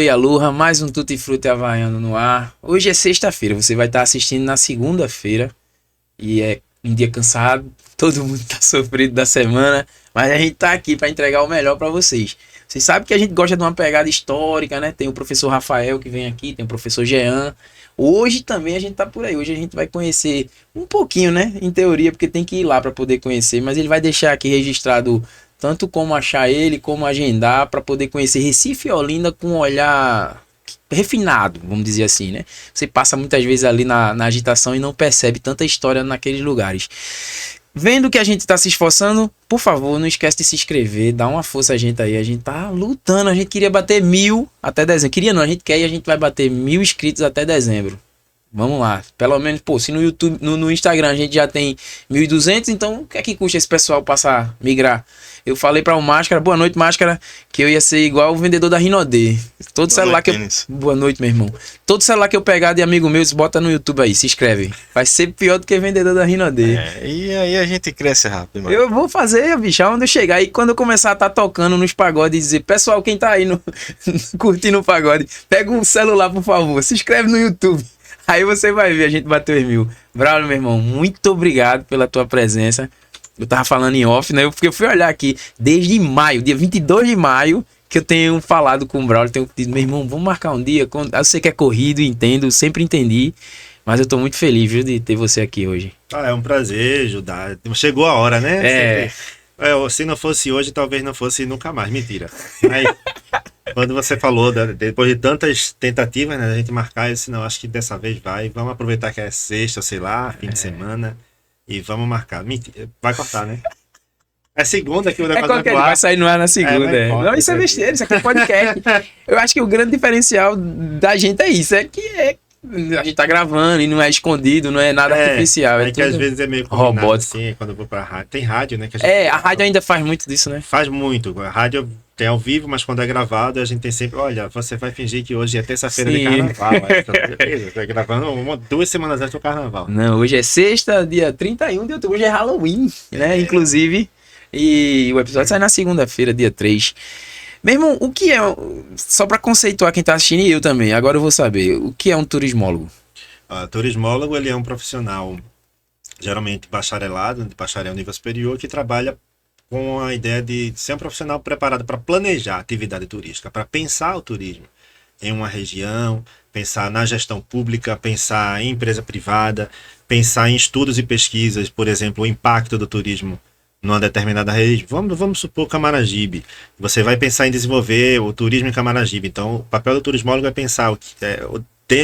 Oi, Aloha, mais um Tutti Frutti Havaiano no ar. Hoje é sexta-feira, você vai estar assistindo na segunda-feira e é um dia cansado, todo mundo tá sofrido da semana, mas a gente tá aqui para entregar o melhor para vocês. Vocês sabem que a gente gosta de uma pegada histórica, né? Tem o professor Rafael que vem aqui, tem o professor Jean. Hoje também a gente tá por aí, hoje a gente vai conhecer um pouquinho, né? Em teoria, porque tem que ir lá para poder conhecer, mas ele vai deixar aqui registrado tanto como achar ele, como agendar, para poder conhecer Recife e Olinda com um olhar refinado, vamos dizer assim, né? Você passa muitas vezes ali na agitação e não percebe tanta história naqueles lugares. Vendo que a gente tá se esforçando, por favor, não esquece de se inscrever, dá uma força a gente aí. A gente tá lutando, a gente queria bater 1000 até dezembro. Queria não, a gente quer e a gente vai bater 1000 inscritos até dezembro. Vamos lá, pelo menos, pô, se no YouTube, no Instagram a gente já tem 1200, então o que é que custa esse pessoal passar, migrar? Eu falei para o Máscara, boa noite, Máscara, que eu ia ser igual o vendedor da Rinodê. Todo celular que eu... Boa noite, meu irmão. Todo celular que eu pegar de amigo meu, bota no YouTube aí, se inscreve. Vai ser pior do que vendedor da Rinodê. E aí a gente cresce rápido, mano. Eu vou fazer, bicho, onde eu chegar. E quando eu começar a estar tocando nos pagodes e dizer, pessoal, quem tá aí curtindo o pagode, pega um celular, por favor, se inscreve no YouTube. Aí você vai ver, a gente bateu 1000. Braulio, meu irmão, muito obrigado pela tua presença. Eu tava falando em off, né? Porque eu fui olhar aqui, desde maio, dia 22 de maio, que eu tenho falado com o Braulio, tenho dito, meu irmão, vamos marcar um dia. Eu sei que é corrido, entendo, sempre entendi, mas eu tô muito feliz, viu, de ter você aqui hoje. É um prazer ajudar. Chegou a hora, né? Se não fosse hoje, talvez não fosse nunca mais. Mentira. Aí, quando você falou, depois de tantas tentativas, né, a gente marcar, eu disse, não, acho que dessa vez vai. Vamos aproveitar que é sexta, sei lá, fim de semana, e vamos marcar. Mentira, vai cortar, né? É segunda que o negócio vai sair no ar na segunda. Não, isso é besteira, isso aqui é podcast. Eu acho que o grande diferencial da gente é isso, a gente tá gravando e não é escondido, não é nada artificial. É que às vezes é meio robótico. Assim, quando eu vou pra rádio. Tem rádio, né? Que a rádio ainda faz muito disso, né? Faz muito. A rádio tem ao vivo, mas quando é gravado, a gente tem sempre... Olha, você vai fingir que hoje é terça-feira de carnaval. Tá gravando 2 semanas antes do carnaval. Não, hoje é sexta, dia 31 de outubro. Hoje é Halloween, né? Inclusive. E o episódio sai na segunda-feira, dia 3. Meu irmão, o que é... Só para conceituar quem tá assistindo e eu também, agora eu vou saber. O que é um turismólogo? Turismólogo, ele é um profissional, geralmente bacharelado, de bacharel nível superior, que trabalha com a ideia de ser um profissional preparado para planejar a atividade turística, para pensar o turismo em uma região, pensar na gestão pública, pensar em empresa privada, pensar em estudos e pesquisas, por exemplo, o impacto do turismo numa determinada região. Vamos supor Camaragibe. Você vai pensar em desenvolver o turismo em Camaragibe. Então, o papel do turismólogo é pensar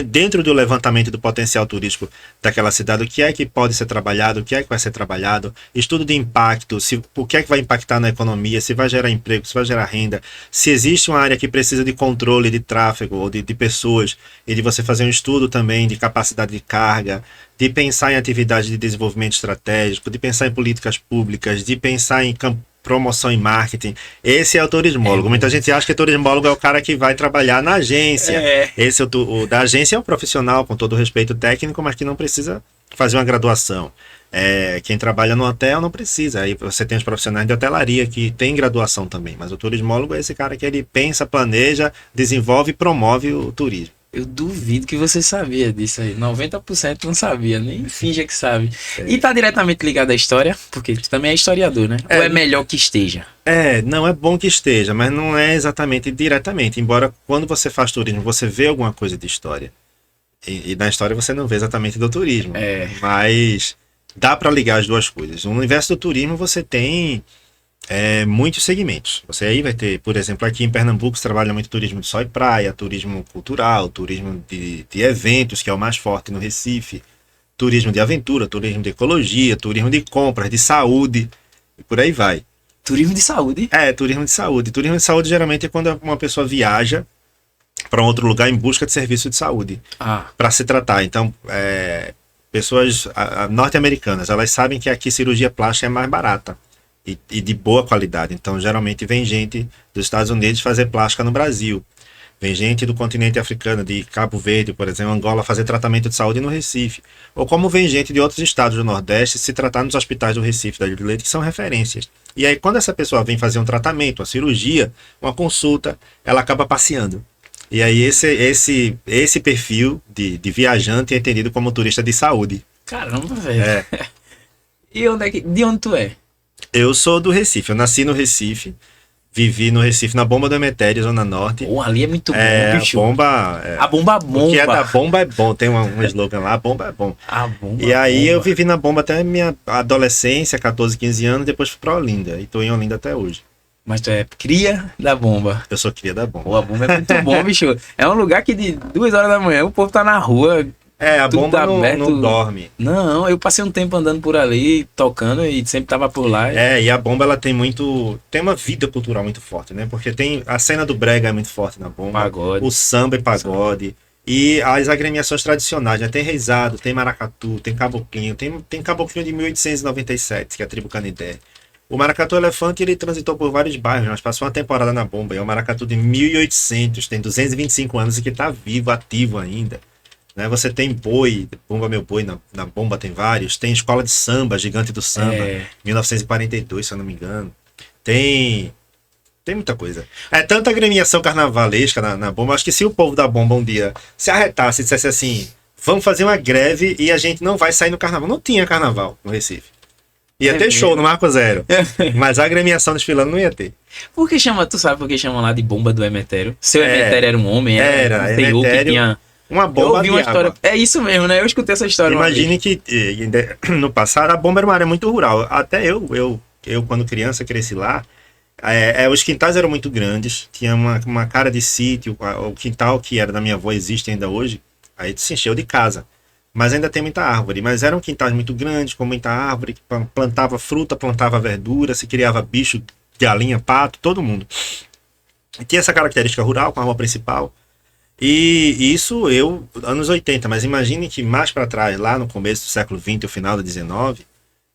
dentro do levantamento do potencial turístico daquela cidade, o que é que pode ser trabalhado, o que é que vai ser trabalhado, estudo de impacto, o que é que vai impactar na economia, se vai gerar emprego, se vai gerar renda, se existe uma área que precisa de controle de tráfego ou de pessoas, e de você fazer um estudo também de capacidade de carga, de pensar em atividades de desenvolvimento estratégico, de pensar em políticas públicas, de pensar em promoção e marketing. Esse é o turismólogo. Muita gente acha que o turismólogo é o cara que vai trabalhar na agência. Esse o da agência é um profissional com todo o respeito técnico, mas que não precisa fazer uma graduação. Quem trabalha no hotel não precisa. Aí você tem os profissionais de hotelaria que tem graduação também, mas o turismólogo é esse cara que ele pensa, planeja, desenvolve e promove o turismo. Eu duvido que você sabia disso aí. 90% não sabia, nem finge que sabe. E tá diretamente ligado à história? Porque tu também é historiador, né? Ou é melhor que esteja? Não é bom que esteja, mas não é exatamente diretamente. Embora quando você faz turismo, você vê alguma coisa de história. E na história você não vê exatamente do turismo. Mas dá para ligar as duas coisas. No universo do turismo você tem... muitos segmentos. Você aí vai ter, por exemplo, aqui em Pernambuco se trabalha muito turismo de sol e praia, turismo cultural, turismo de eventos, que é o mais forte no Recife, turismo de aventura, turismo de ecologia, turismo de compras, de saúde, e por aí vai. Turismo de saúde? Turismo de saúde. Turismo de saúde geralmente é quando uma pessoa viaja para um outro lugar em busca de serviço de saúde, para se tratar. Então, pessoas norte-americanas, elas sabem que aqui cirurgia plástica é mais barata e de boa qualidade. Então, geralmente vem gente dos Estados Unidos fazer plástica no Brasil. Vem gente do continente africano, de Cabo Verde, por exemplo, Angola, fazer tratamento de saúde no Recife. Ou como vem gente de outros estados do Nordeste se tratar nos hospitais do Recife, da Ilha do Leite, que são referências. E aí, quando essa pessoa vem fazer um tratamento, uma cirurgia, uma consulta, ela acaba passeando. E aí esse perfil de viajante é entendido como turista de saúde. Caramba, velho. É. E de onde tu é? Eu sou do Recife, eu nasci no Recife, vivi no Recife, na Bomba do Emetério, Zona Norte. Pô, ali é muito bom, É, bicho. a bomba bomba. O que é da bomba é bom, tem um slogan lá, a bomba é bom. A bomba. E aí eu vivi na bomba até minha adolescência, 14, 15 anos, depois fui pra Olinda, e tô em Olinda até hoje. Mas tu é cria da bomba. Eu sou cria da bomba. Pô, a bomba é muito bom, bicho. É um lugar que de 2 horas da manhã o povo tá na rua. É, a tudo bomba aberto. não dorme. Não, eu passei um tempo andando por ali, tocando e sempre tava por lá. E a bomba ela tem uma vida cultural muito forte, né? Porque tem a cena do brega é muito forte na bomba, Pagode. o samba e pagode, e as agremiações tradicionais, né? Tem reizado, tem maracatu, tem caboclinho, tem caboclinho de 1897, que é a tribo Canidé. O Maracatu Elefante ele transitou por vários bairros, mas passou uma temporada na bomba. É o Maracatu de 1800, tem 225 anos e que está vivo, ativo ainda. Né? Você tem boi, Bomba Meu Boi, na bomba tem vários. Tem escola de samba, Gigante do Samba, 1942, se eu não me engano. Tem muita coisa. É tanta agremiação carnavalesca na bomba. Acho que se o povo da bomba um dia se arretasse e dissesse assim, vamos fazer uma greve e a gente não vai sair no carnaval. Não tinha carnaval no Recife. Ia ter show no Marco Zero. Mas a agremiação desfilando não ia ter. Por que chama, tu sabe por que chama lá de bomba do Emetério? Seu Emetério era um homem? Era um senhor que tinha... Uma bomba eu ouvi uma de história. água. É isso mesmo, né? Eu escutei essa história. Imagine que no passado a bomba era uma área muito rural. Até eu quando criança, cresci lá. Os quintais eram muito grandes, tinha uma cara de sítio. O quintal que era da minha avó existe ainda hoje. Aí se encheu de casa. Mas ainda tem muita árvore. Mas eram quintais muito grandes, com muita árvore, que plantava fruta, plantava verdura, se criava bicho, galinha, pato, todo mundo. E tinha essa característica rural com a rua principal. E isso anos 80, mas imagine que mais para trás, lá no começo do século XX, o final do 19,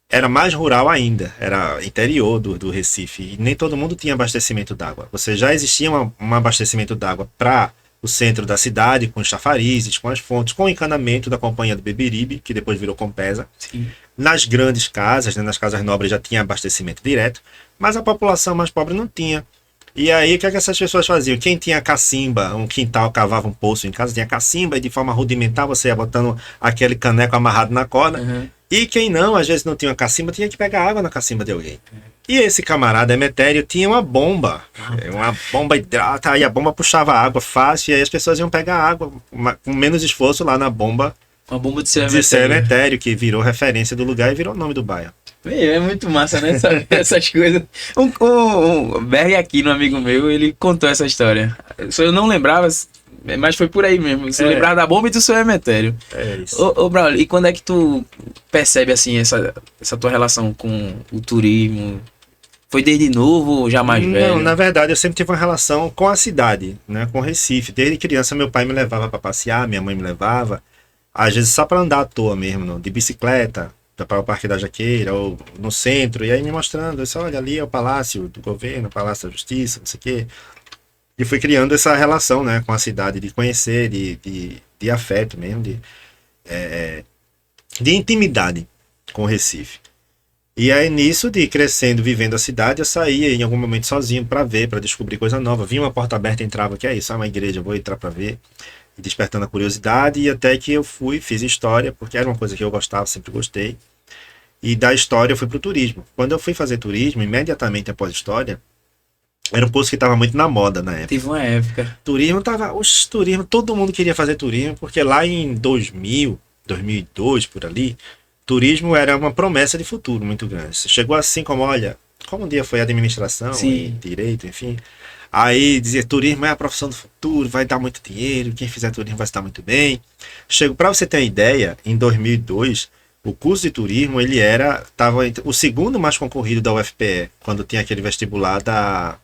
era mais rural ainda, era interior do Recife, e nem todo mundo tinha abastecimento d'água. Você já existia um abastecimento d'água para o centro da cidade, com os chafarizes, com as fontes, com o encanamento da Companhia do Beberibe, que depois virou Compesa. Sim. Nas grandes casas, né, nas casas nobres já tinha abastecimento direto, mas a população mais pobre não tinha. E aí, o que essas pessoas faziam? Quem tinha cacimba, um quintal, cavava um poço em casa, tinha cacimba, e de forma rudimentar você ia botando aquele caneco amarrado na corda. Uhum. E quem não, às vezes não tinha cacimba, tinha que pegar água na cacimba de alguém. E esse camarada Emetério tinha uma bomba hidráulica, aí a bomba puxava água fácil, e aí as pessoas iam pegar água com menos esforço lá na bomba. Uma bomba de seu Emetério, que virou referência do lugar e virou o nome do bairro. É muito massa, né? Essas coisas. O Berg aqui, um amigo meu, ele contou essa história. Eu não lembrava, mas foi por aí mesmo. Você lembrava da bomba e do seu Emetério. É isso. Ô Braulio, e quando é que tu percebe assim essa tua relação com o turismo? Foi desde novo ou já mais velho? Não, na verdade eu sempre tive uma relação com a cidade, né? Com Recife. Desde criança meu pai me levava para passear, minha mãe me levava. Às vezes só para andar à toa mesmo, de bicicleta. Para o Parque da Jaqueira, ou no centro, e aí me mostrando, disse, olha, ali é o Palácio do Governo, o Palácio da Justiça, não sei o quê. E fui criando essa relação, né, com a cidade, de conhecer, de afeto mesmo, de intimidade com o Recife. E aí nisso, de crescendo, vivendo a cidade, eu saía em algum momento sozinho para ver, para descobrir coisa nova. Vinha uma porta aberta, entrava, que é isso, uma igreja, vou entrar para ver. Despertando a curiosidade, e até que eu fiz história, porque era uma coisa que eu gostava, sempre gostei. E da história eu fui pro turismo. Quando eu fui fazer turismo, imediatamente após história, era um curso que estava muito na moda na época. Teve uma época. Turismo, todo mundo queria fazer turismo, porque lá em 2000, 2002, por ali, turismo era uma promessa de futuro muito grande. Chegou assim como, olha, como um dia foi administração, e direito, enfim... Aí dizia, turismo é a profissão do futuro, vai dar muito dinheiro, quem fizer turismo vai se dar muito bem. Para você ter uma ideia, em 2002, o curso de turismo estava o segundo mais concorrido da UFPE, quando tinha aquele vestibular da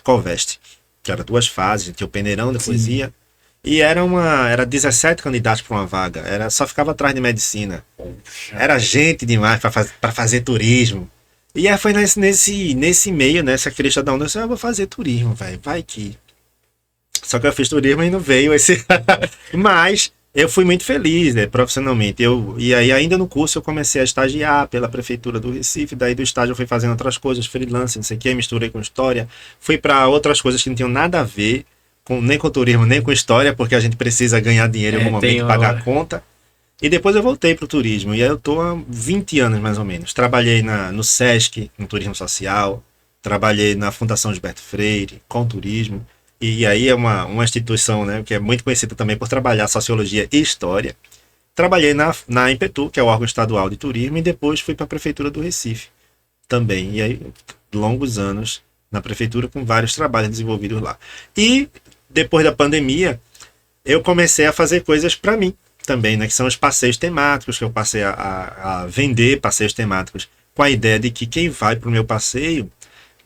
Coveste, que era 2 fases, tinha o peneirão, depois ia. E era 17 candidatos para uma vaga, só ficava atrás de medicina. Era gente demais para fazer turismo. E aí foi nesse meio, nessa crista da onda, eu vou fazer turismo, velho, vai que... Só que eu fiz turismo e não veio esse... Mas eu fui muito feliz, né, profissionalmente. E aí ainda no curso eu comecei a estagiar pela prefeitura do Recife, daí do estágio eu fui fazendo outras coisas, freelance, não sei o que, misturei com história. Fui para outras coisas que não tinham nada a ver, nem com turismo, nem com história, porque a gente precisa ganhar dinheiro em algum momento, uma pagar a hora. conta. E depois eu voltei para o turismo. E aí eu tô há 20 anos, mais ou menos. Trabalhei no SESC, no turismo social. Trabalhei na Fundação Gilberto Freire, com turismo. E aí é uma instituição, né, que é muito conhecida também por trabalhar sociologia e história. Trabalhei na Impetu, que é o órgão estadual de turismo, e depois fui para a Prefeitura do Recife também. E aí, longos anos na Prefeitura com vários trabalhos desenvolvidos lá. E depois da pandemia, eu comecei a fazer coisas para mim também, né? Que são os passeios temáticos, que eu passei a vender passeios temáticos com a ideia de que quem vai para o meu passeio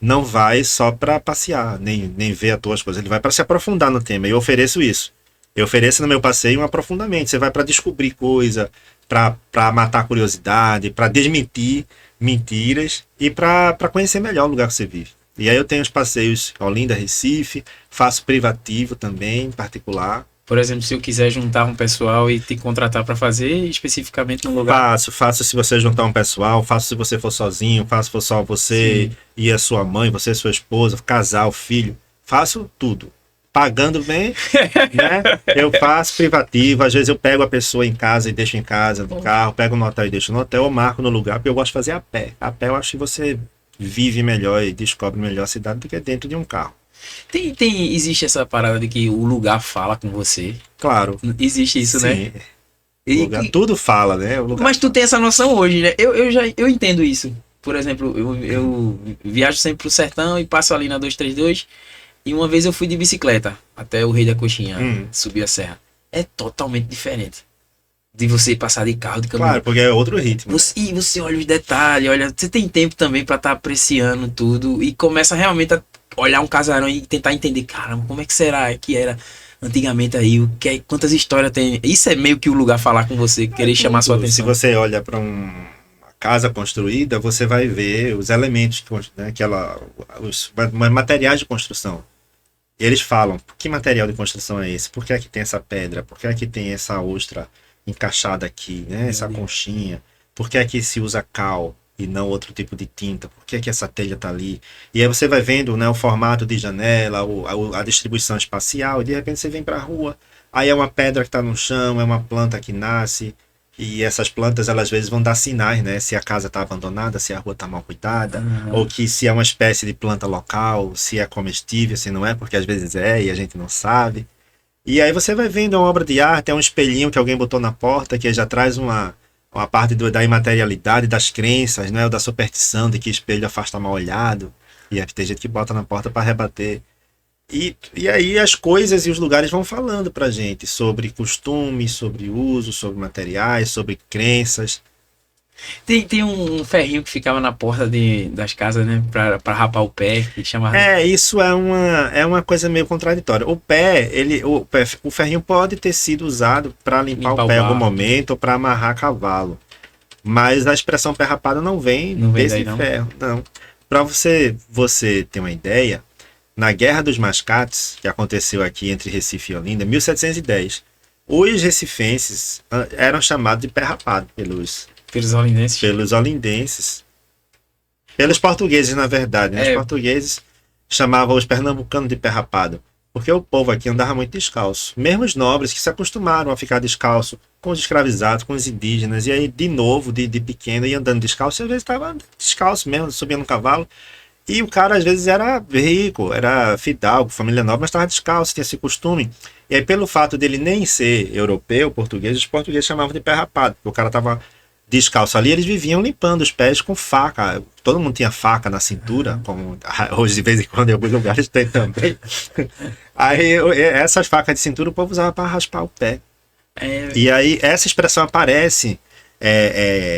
não vai só para passear, nem ver à toa as coisas, ele vai para se aprofundar no tema. E eu ofereço isso. Eu ofereço no meu passeio um aprofundamento. Você vai para descobrir coisa, para matar a curiosidade, para desmentir mentiras e para conhecer melhor o lugar que você vive. E aí eu tenho os passeios Olinda, Recife, faço privativo também, em particular. Por exemplo, se eu quiser juntar um pessoal e te contratar para fazer especificamente no lugar. Faço se você juntar um pessoal, faço se você for sozinho, faço se for só você Sim. e a sua mãe, você e sua esposa, casal, filho. Faço tudo. Pagando bem, né? Eu faço privativo, às vezes eu pego a pessoa em casa e deixo em casa, no carro, pego no hotel e deixo no hotel, eu marco no lugar, porque eu gosto de fazer a pé. A pé eu acho que você vive melhor e descobre melhor a cidade do que dentro de um carro. Existe essa parada de que o lugar fala com você. Claro, Existe isso, né? sim. O lugar, tudo fala, né? O lugar. Mas tu tem essa noção hoje, né? Eu entendo isso. Por exemplo, eu viajo sempre pro sertão e passo ali na 232. E uma vez eu fui de bicicleta até o Rei da Coxinha, subir a serra. É totalmente diferente de você passar de carro, de caminhão. Claro, porque é outro ritmo. E você olha os detalhes, olha, você tem tempo também pra estar apreciando tudo e começa realmente a olhar um casarão e tentar entender, caramba, como é que será que era antigamente aí, quantas histórias tem. Isso é meio que o lugar falar com você, querer chamar sua atenção. Se você olha para uma casa construída, você vai ver os elementos, né, os materiais de construção. E eles falam, que material de construção é esse? Por que é que tem essa pedra? Por que é que tem essa ostra encaixada aqui, né? Essa conchinha? Por que é que se usa cal e não outro tipo de tinta? Por que é que essa telha tá ali? E aí você vai vendo, né, o formato de janela, a distribuição espacial, e de repente você vem para a rua, aí é uma pedra que está no chão, é uma planta que nasce, e essas plantas, elas às vezes vão dar sinais, né? Se a casa está abandonada, se a rua está mal cuidada, ou que se é uma espécie de planta local, se é comestível, se não é, porque às vezes é e a gente não sabe. E aí você vai vendo uma obra de arte, é um espelhinho que alguém botou na porta, que já traz uma parte da imaterialidade, das crenças, né? Ou da superstição de que espelho afasta mal olhado. E aí tem gente que bota na porta para rebater. E aí as coisas e os lugares vão falando pra gente sobre costumes, sobre uso, sobre materiais, sobre crenças. Tem um ferrinho que ficava na porta das casas, né? Pra rapar o pé, que chamava. Isso é uma coisa meio contraditória. O ferrinho pode ter sido usado para limpar o pé em algum momento ou para amarrar cavalo. Mas a expressão pé rapado não vem desse ferro, não. Para você ter uma ideia, na Guerra dos Mascates, que aconteceu aqui entre Recife e Olinda, em 1710, os recifenses eram chamados de pé rapado pelos olindenses. Pelos portugueses, na verdade. Né? Os portugueses chamavam os pernambucanos de pé rapado, porque o povo aqui andava muito descalço. Mesmo os nobres que se acostumaram a ficar descalço com os escravizados, com os indígenas, e aí de novo, de pequeno, ia andando descalço, e às vezes estava descalço mesmo, subia no cavalo. E o cara às vezes era rico, era fidalgo, família nobre, mas estava descalço, tinha esse costume. E aí pelo fato dele nem ser europeu, português, os portugueses chamavam de pé rapado, porque o cara estava descalço ali, eles viviam limpando os pés com faca. Todo mundo tinha faca na cintura, como hoje de vez em quando em alguns lugares tem também. Aí essas facas de cintura o povo usava para raspar o pé. E aí essa expressão aparece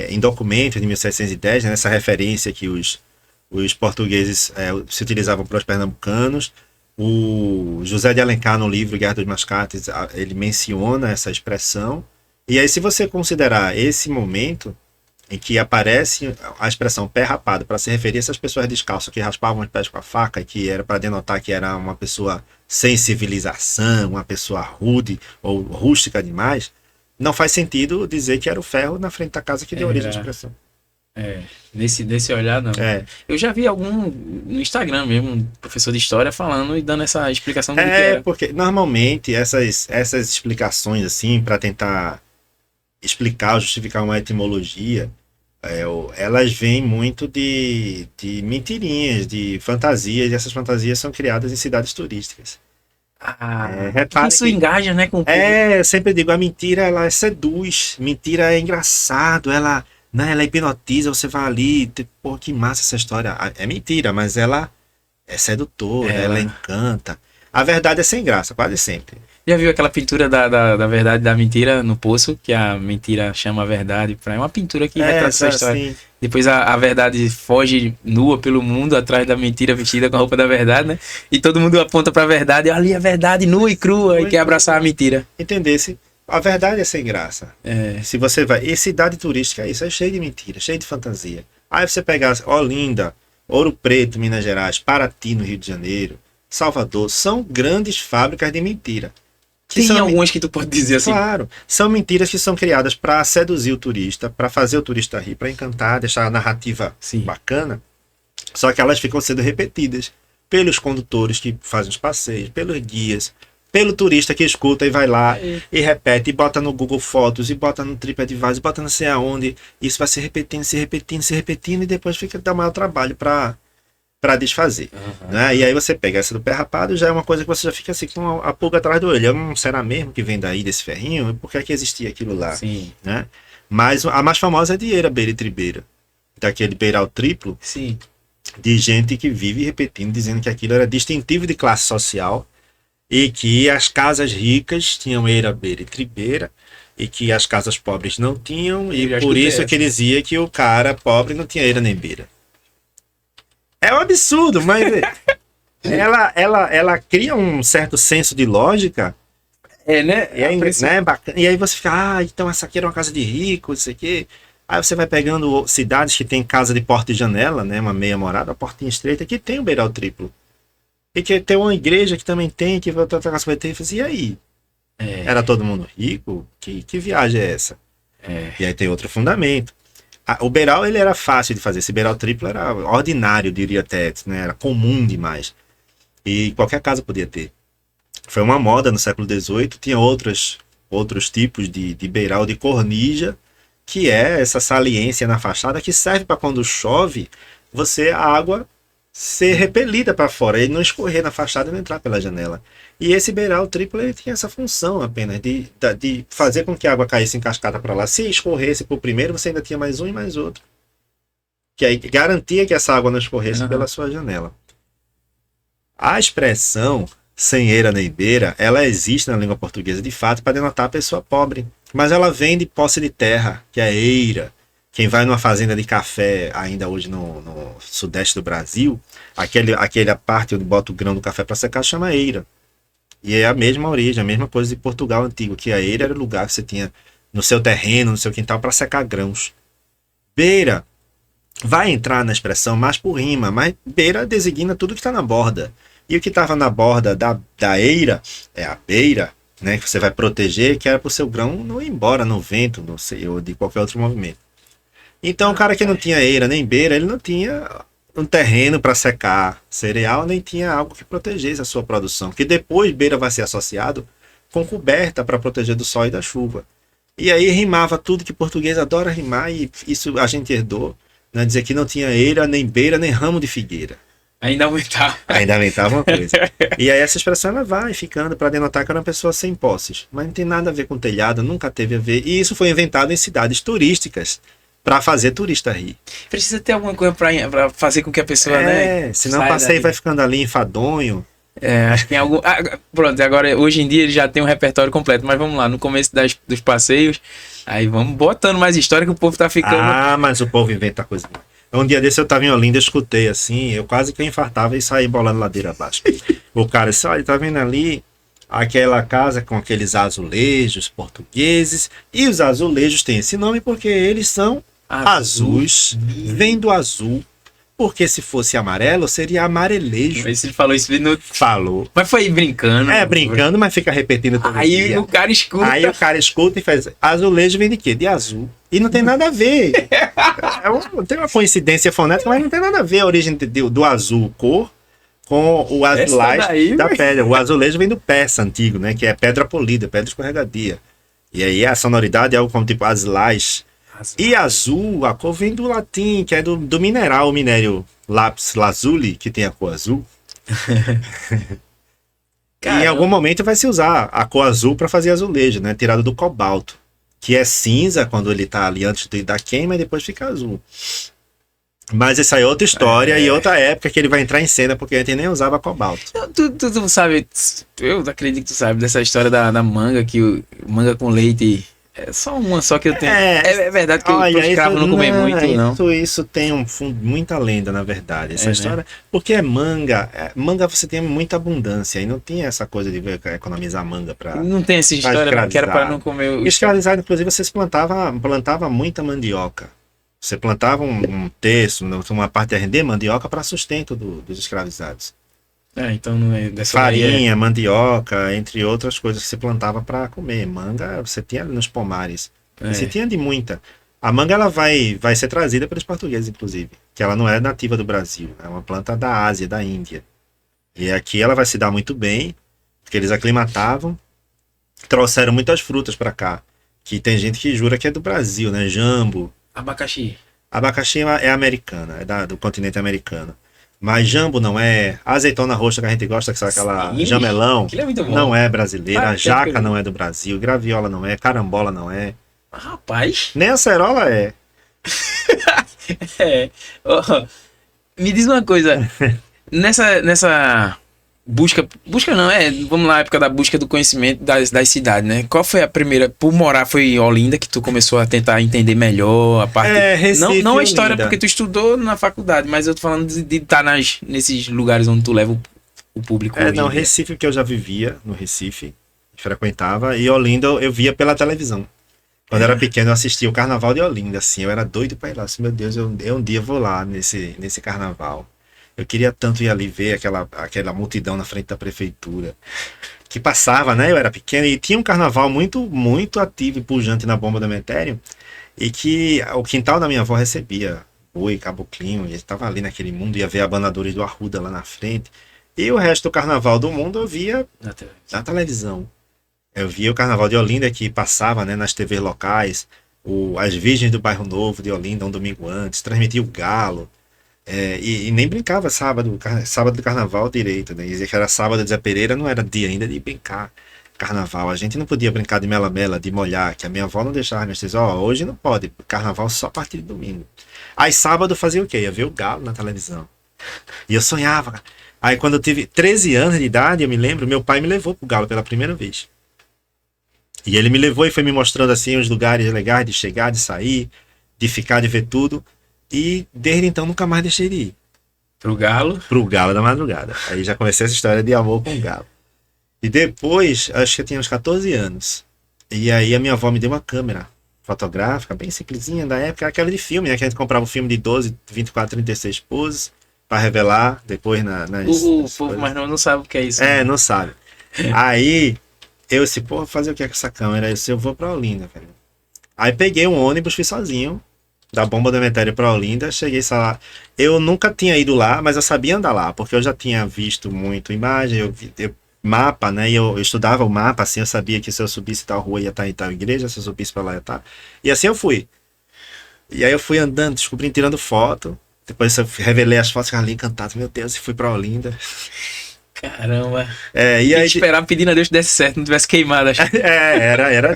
em documentos de 1710, né, nessa referência que os portugueses se utilizavam para os pernambucanos. O José de Alencar, no livro Guerra dos Mascates, ele menciona essa expressão. E aí, se você considerar esse momento em que aparece a expressão pé rapado para se referir a essas pessoas descalças que raspavam os pés com a faca, e que era para denotar que era uma pessoa sem civilização, uma pessoa rude ou rústica demais, não faz sentido dizer que era o ferro na frente da casa que deu origem à expressão. Nesse olhar, não. É, Eu já vi algum no Instagram mesmo, um professor de história falando e dando essa explicação do que era. porque normalmente essas explicações assim, para tentar explicar ou justificar uma etimologia, elas vêm muito de mentirinhas, de fantasias, e essas fantasias são criadas em cidades turísticas. Que Repare isso que engaja, né, com o público. eu sempre digo, a mentira ela seduz, mentira é engraçado, ela, né, ela hipnotiza, você vai ali, pô, que massa essa história. É mentira, mas ela é sedutora, ela Ela. encanta. A verdade é sem graça, quase sempre. Já viu aquela pintura da verdade e da mentira no poço? Que a mentira chama a verdade. É uma pintura que retrata essa história. Assim, Depois a verdade foge nua pelo mundo atrás da mentira vestida com a roupa da verdade, né? E todo mundo aponta pra verdade. Ali a verdade nua e crua e quer abraçar a mentira. entendesse? A verdade é sem graça. É. Se você vai. E cidade turística é isso, é cheio de mentira, cheio de fantasia. Aí você pegar Olinda, Ouro Preto, Minas Gerais, Paraty, no Rio de Janeiro, Salvador, são grandes fábricas de mentira. Que Tem são, algumas que tu pode dizer assim. claro, são mentiras que são criadas para seduzir o turista, para fazer o turista rir, para encantar, deixar a narrativa Sim. bacana. Só que elas ficam sendo repetidas pelos condutores que fazem os passeios, pelos guias, pelo turista que escuta e vai lá e repete, e bota no Google Fotos, e bota no TripAdvisor, e bota não sei aonde. Isso vai se repetindo, se repetindo, se repetindo, e depois fica dá maior trabalho para desfazer. Né? E aí você pega essa do pé rapado, já é uma coisa que você já fica assim com a pulga atrás do olho. Será mesmo que vem daí desse ferrinho? Por que é que existia aquilo lá? Sim. Né? Mas a mais famosa é de Eira, Beira e Tribeira. Daquele beiral triplo Sim. de gente que vive repetindo, dizendo que aquilo era distintivo de classe social e que as casas ricas tinham Eira, Beira e Tribeira e que as casas pobres não tinham, e Eu já por escutei isso essa. que ele dizia que o cara pobre não tinha Eira nem Beira. É um absurdo, mas ela cria um certo senso de lógica. Né? E aí, né, bacana. E aí você fica, então essa aqui era uma casa de rico, isso aqui. Aí você vai pegando cidades que tem casa de porta e janela, né, uma meia morada, uma portinha estreita, que tem o beiral triplo. E que tem uma igreja que também tem, que outra casa vai ter. E assim, e aí? Era todo mundo rico? Que viagem é essa? E aí tem outro fundamento. O beiral ele era fácil de fazer. Esse beiral triplo era ordinário, diria até, né? Era comum demais. E qualquer casa podia ter. Foi uma moda no século XVIII. Tinha outros tipos de beiral de cornija, que é essa saliência na fachada que serve para quando chove, a água ser repelida para fora, ele não escorrer na fachada e não entrar pela janela. E esse beiral triplo ele tinha essa função apenas de fazer com que a água caísse em cascata para lá. Se escorresse para o primeiro, você ainda tinha mais um e mais outro. Que aí garantia que essa água não escorresse pela sua janela. A expressão sem eira nem beira, ela existe na língua portuguesa de fato para denotar a pessoa pobre. Mas ela vem de posse de terra, que é eira. Quem vai numa fazenda de café, ainda hoje no sudeste do Brasil, aquela parte onde bota o grão do café para secar chama eira. E é a mesma origem, a mesma coisa de Portugal antigo, que a eira era o lugar que você tinha no seu terreno, no seu quintal, para secar grãos. Beira vai entrar na expressão mais por rima, mas beira designa tudo que está na borda. E o que estava na borda da eira é a beira, né, que você vai proteger, que era para o seu grão não ir embora no vento, não sei, ou de qualquer outro movimento. Então o cara que não tinha eira nem beira, ele não tinha um terreno para secar cereal, nem tinha algo que protegesse a sua produção. Que depois beira vai ser associado com coberta para proteger do sol e da chuva. E aí rimava tudo que português adora rimar, e isso a gente herdou, né, dizer que não tinha eira, nem beira, nem ramo de figueira. Ainda aumentava. Ainda aumentava uma coisa. E aí essa expressão ela vai ficando para denotar que era uma pessoa sem posses. Mas não tem nada a ver com telhado, nunca teve a ver. E isso foi inventado em cidades turísticas para fazer turista rir. Precisa ter alguma coisa pra fazer com que a pessoa, né? Senão o passeio vai ficando ali enfadonho. Acho que tem algum. Pronto, agora hoje em dia ele já tem um repertório completo, mas vamos lá, no começo dos passeios, aí vamos botando mais história que o povo tá ficando. Mas o povo inventa coisa. Um dia desse eu tava em Olinda, escutei assim, eu quase que infartava e saí bolando ladeira abaixo. O cara disse, olha, tá vendo ali aquela casa com aqueles azulejos portugueses, e os azulejos têm esse nome porque eles são azuis, vem do azul. porque se fosse amarelo, seria amarelejo. Mas ele falou isso no... Falou. Mas foi brincando. Brincando, mas fica repetindo todo Aí dia. o cara escuta. Aí o cara escuta e faz, azulejo vem de quê? De azul. E não tem nada a ver. Tem uma coincidência fonética, mas não tem nada a ver a origem do azul cor com o azulagem da pedra. O azulejo vem do persa antigo, né? Que é pedra polida, pedra escorregadia. E aí a sonoridade é algo como tipo azulagem. E azul, a cor vem do latim, que é do mineral, o minério lápis lazuli, que tem a cor azul. E em algum momento vai se usar a cor azul para fazer azulejo, né? Tirado do cobalto, que é cinza quando ele tá ali antes da queima e depois fica azul. Mas essa é outra história e outra época que ele vai entrar em cena, porque a gente nem usava cobalto. Tu sabe, eu acredito que tu sabe dessa história da manga, que o manga com leite é só uma, só que eu tenho. É verdade que o escravo não come muito, não. Isso tem um fundo, muita lenda, na verdade. Essa história. Né? Porque manga você tem muita abundância e não tinha essa coisa de economizar manga para. Não tem essa história que era para não comer o. Escravizado, inclusive, vocês plantava muita mandioca. Você plantava um terço, uma parte de mandioca para sustento dos escravizados. Então não é dessa farinha, mandioca, entre outras coisas que você plantava para comer. Manga você tinha nos pomares. Você tinha de muita. A manga ela vai ser trazida pelos portugueses, inclusive. Que ela não é nativa do Brasil. É uma planta da Ásia, da Índia. E aqui ela vai se dar muito bem, porque eles aclimatavam, trouxeram muitas frutas para cá. Que tem gente que jura que é do Brasil, né? Jambo. Abacaxi. Abacaxi é americana, é do continente americano. Mas jambo não é. A azeitona roxa que a gente gosta, que é aquela jamelão, é muito bom. Não é brasileira. A jaca não é do Brasil. Graviola não é. Carambola não é. Rapaz. Nem a cerola é. Me diz uma coisa. nessa busca não, vamos lá, época da busca do conhecimento das cidades, né? Qual foi a primeira, por morar foi em Olinda que tu começou a tentar entender melhor a parte, Recife, não a história Olinda. Porque tu estudou na faculdade, mas eu tô falando de estar nesses lugares onde tu leva o público. Recife, que eu já vivia no Recife, frequentava, e Olinda eu via pela televisão. Quando eu era pequeno eu assistia o Carnaval de Olinda, assim, eu era doido pra ir lá, assim, meu Deus, eu um dia vou lá nesse carnaval. Eu queria tanto ir ali ver aquela multidão na frente da prefeitura. Que passava, né? Eu era pequeno e tinha um carnaval muito, muito ativo e pujante na Bomba do Emetério. E que o quintal da minha avó recebia boi, caboclinho. E estava ali naquele mundo, ia ver a Banadores do Arruda lá na frente. E o resto do carnaval do mundo eu via na televisão. Eu via o carnaval de Olinda que passava, né, nas TVs locais. As Virgens do Bairro Novo de Olinda, um domingo antes. Transmitia o Galo. E nem brincava sábado do carnaval direito, né? Dizia que era sábado de Zé Pereira, não era dia ainda de brincar carnaval. A gente não podia brincar de mela-mela, de molhar, que a minha avó não deixava. Minha tia, hoje não pode, carnaval só a partir de domingo. Aí sábado fazia o quê? Ia ver o Galo na televisão. E eu sonhava. Aí quando eu tive 13 anos de idade, eu me lembro, meu pai me levou pro Galo pela primeira vez. E ele me levou e foi me mostrando assim os lugares legais de chegar, de sair, de ficar, de ver tudo. E desde então nunca mais deixei de ir. Pro Galo? Pro Galo da madrugada. Aí já comecei essa história de amor com o Galo. E depois, acho que eu tinha uns 14 anos. E aí a minha avó me deu uma câmera fotográfica, bem simplesinha da época, aquela de filme, né? Que a gente comprava um filme de 12, 24, 36 poses, pra revelar depois nas o povo mais não sabe o que é isso. Né? Não sabe. Aí eu disse, vou fazer o que é com essa câmera? Eu vou pra Olinda, velho. Aí peguei um ônibus, fui sozinho. Da Bomba do Emetério para Olinda, cheguei lá. Eu nunca tinha ido lá, mas eu sabia andar lá, porque eu já tinha visto muito imagem, eu mapa, né? E eu estudava o mapa, assim, eu sabia que se eu subisse tal rua ia estar em tal igreja, se eu subisse para lá ia estar. E assim eu fui. E aí eu fui andando, descobrindo, tirando foto. Depois eu revelei as fotos, fiquei ali encantado, meu Deus, e fui para Olinda. Caramba. E aí esperar pedindo a Deus que desse certo, não tivesse queimado.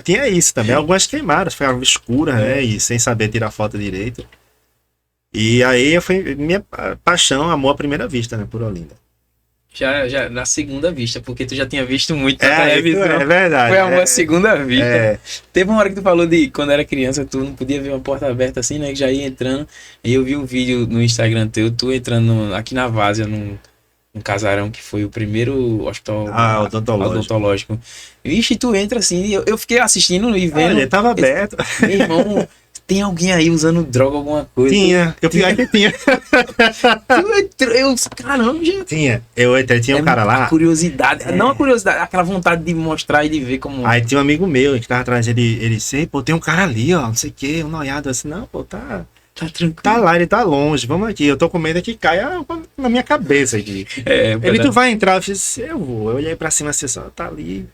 Tinha isso também. Algumas queimadas, ficavam escuras, né? E sem saber tirar foto direito. E aí foi minha paixão, amor à primeira vista, né? Por Olinda. Já na segunda vista, porque tu já tinha visto muito na televisão. É verdade. Foi amor à segunda vista. Teve uma hora que tu falou de quando era criança, tu não podia ver uma porta aberta assim, né? Que já ia entrando. E eu vi um vídeo no Instagram teu, tu entrando aqui na Várzea, um casarão que foi o primeiro hospital odontológico. Vixe, tu entra assim, eu fiquei assistindo e vendo. Ele tava aberto. Meu irmão, tem alguém aí usando droga, alguma coisa. Tinha, eu pior que tinha. Caramba, gente. Tinha. Eu entrei, tinha um cara A lá. curiosidade, não a curiosidade, aquela vontade de mostrar e de ver como. Aí tinha um amigo meu que tava atrás, ele disse, pô, tem um cara ali, ó, não sei o que, um noiado assim, não, pô, Tá tranquilo. tá lá, ele tá longe, vamos aqui, eu tô com medo que caia na minha cabeça aqui. Ele, tu vai entrar, eu disse, eu vou, eu olhei pra cima assim, só tá ali,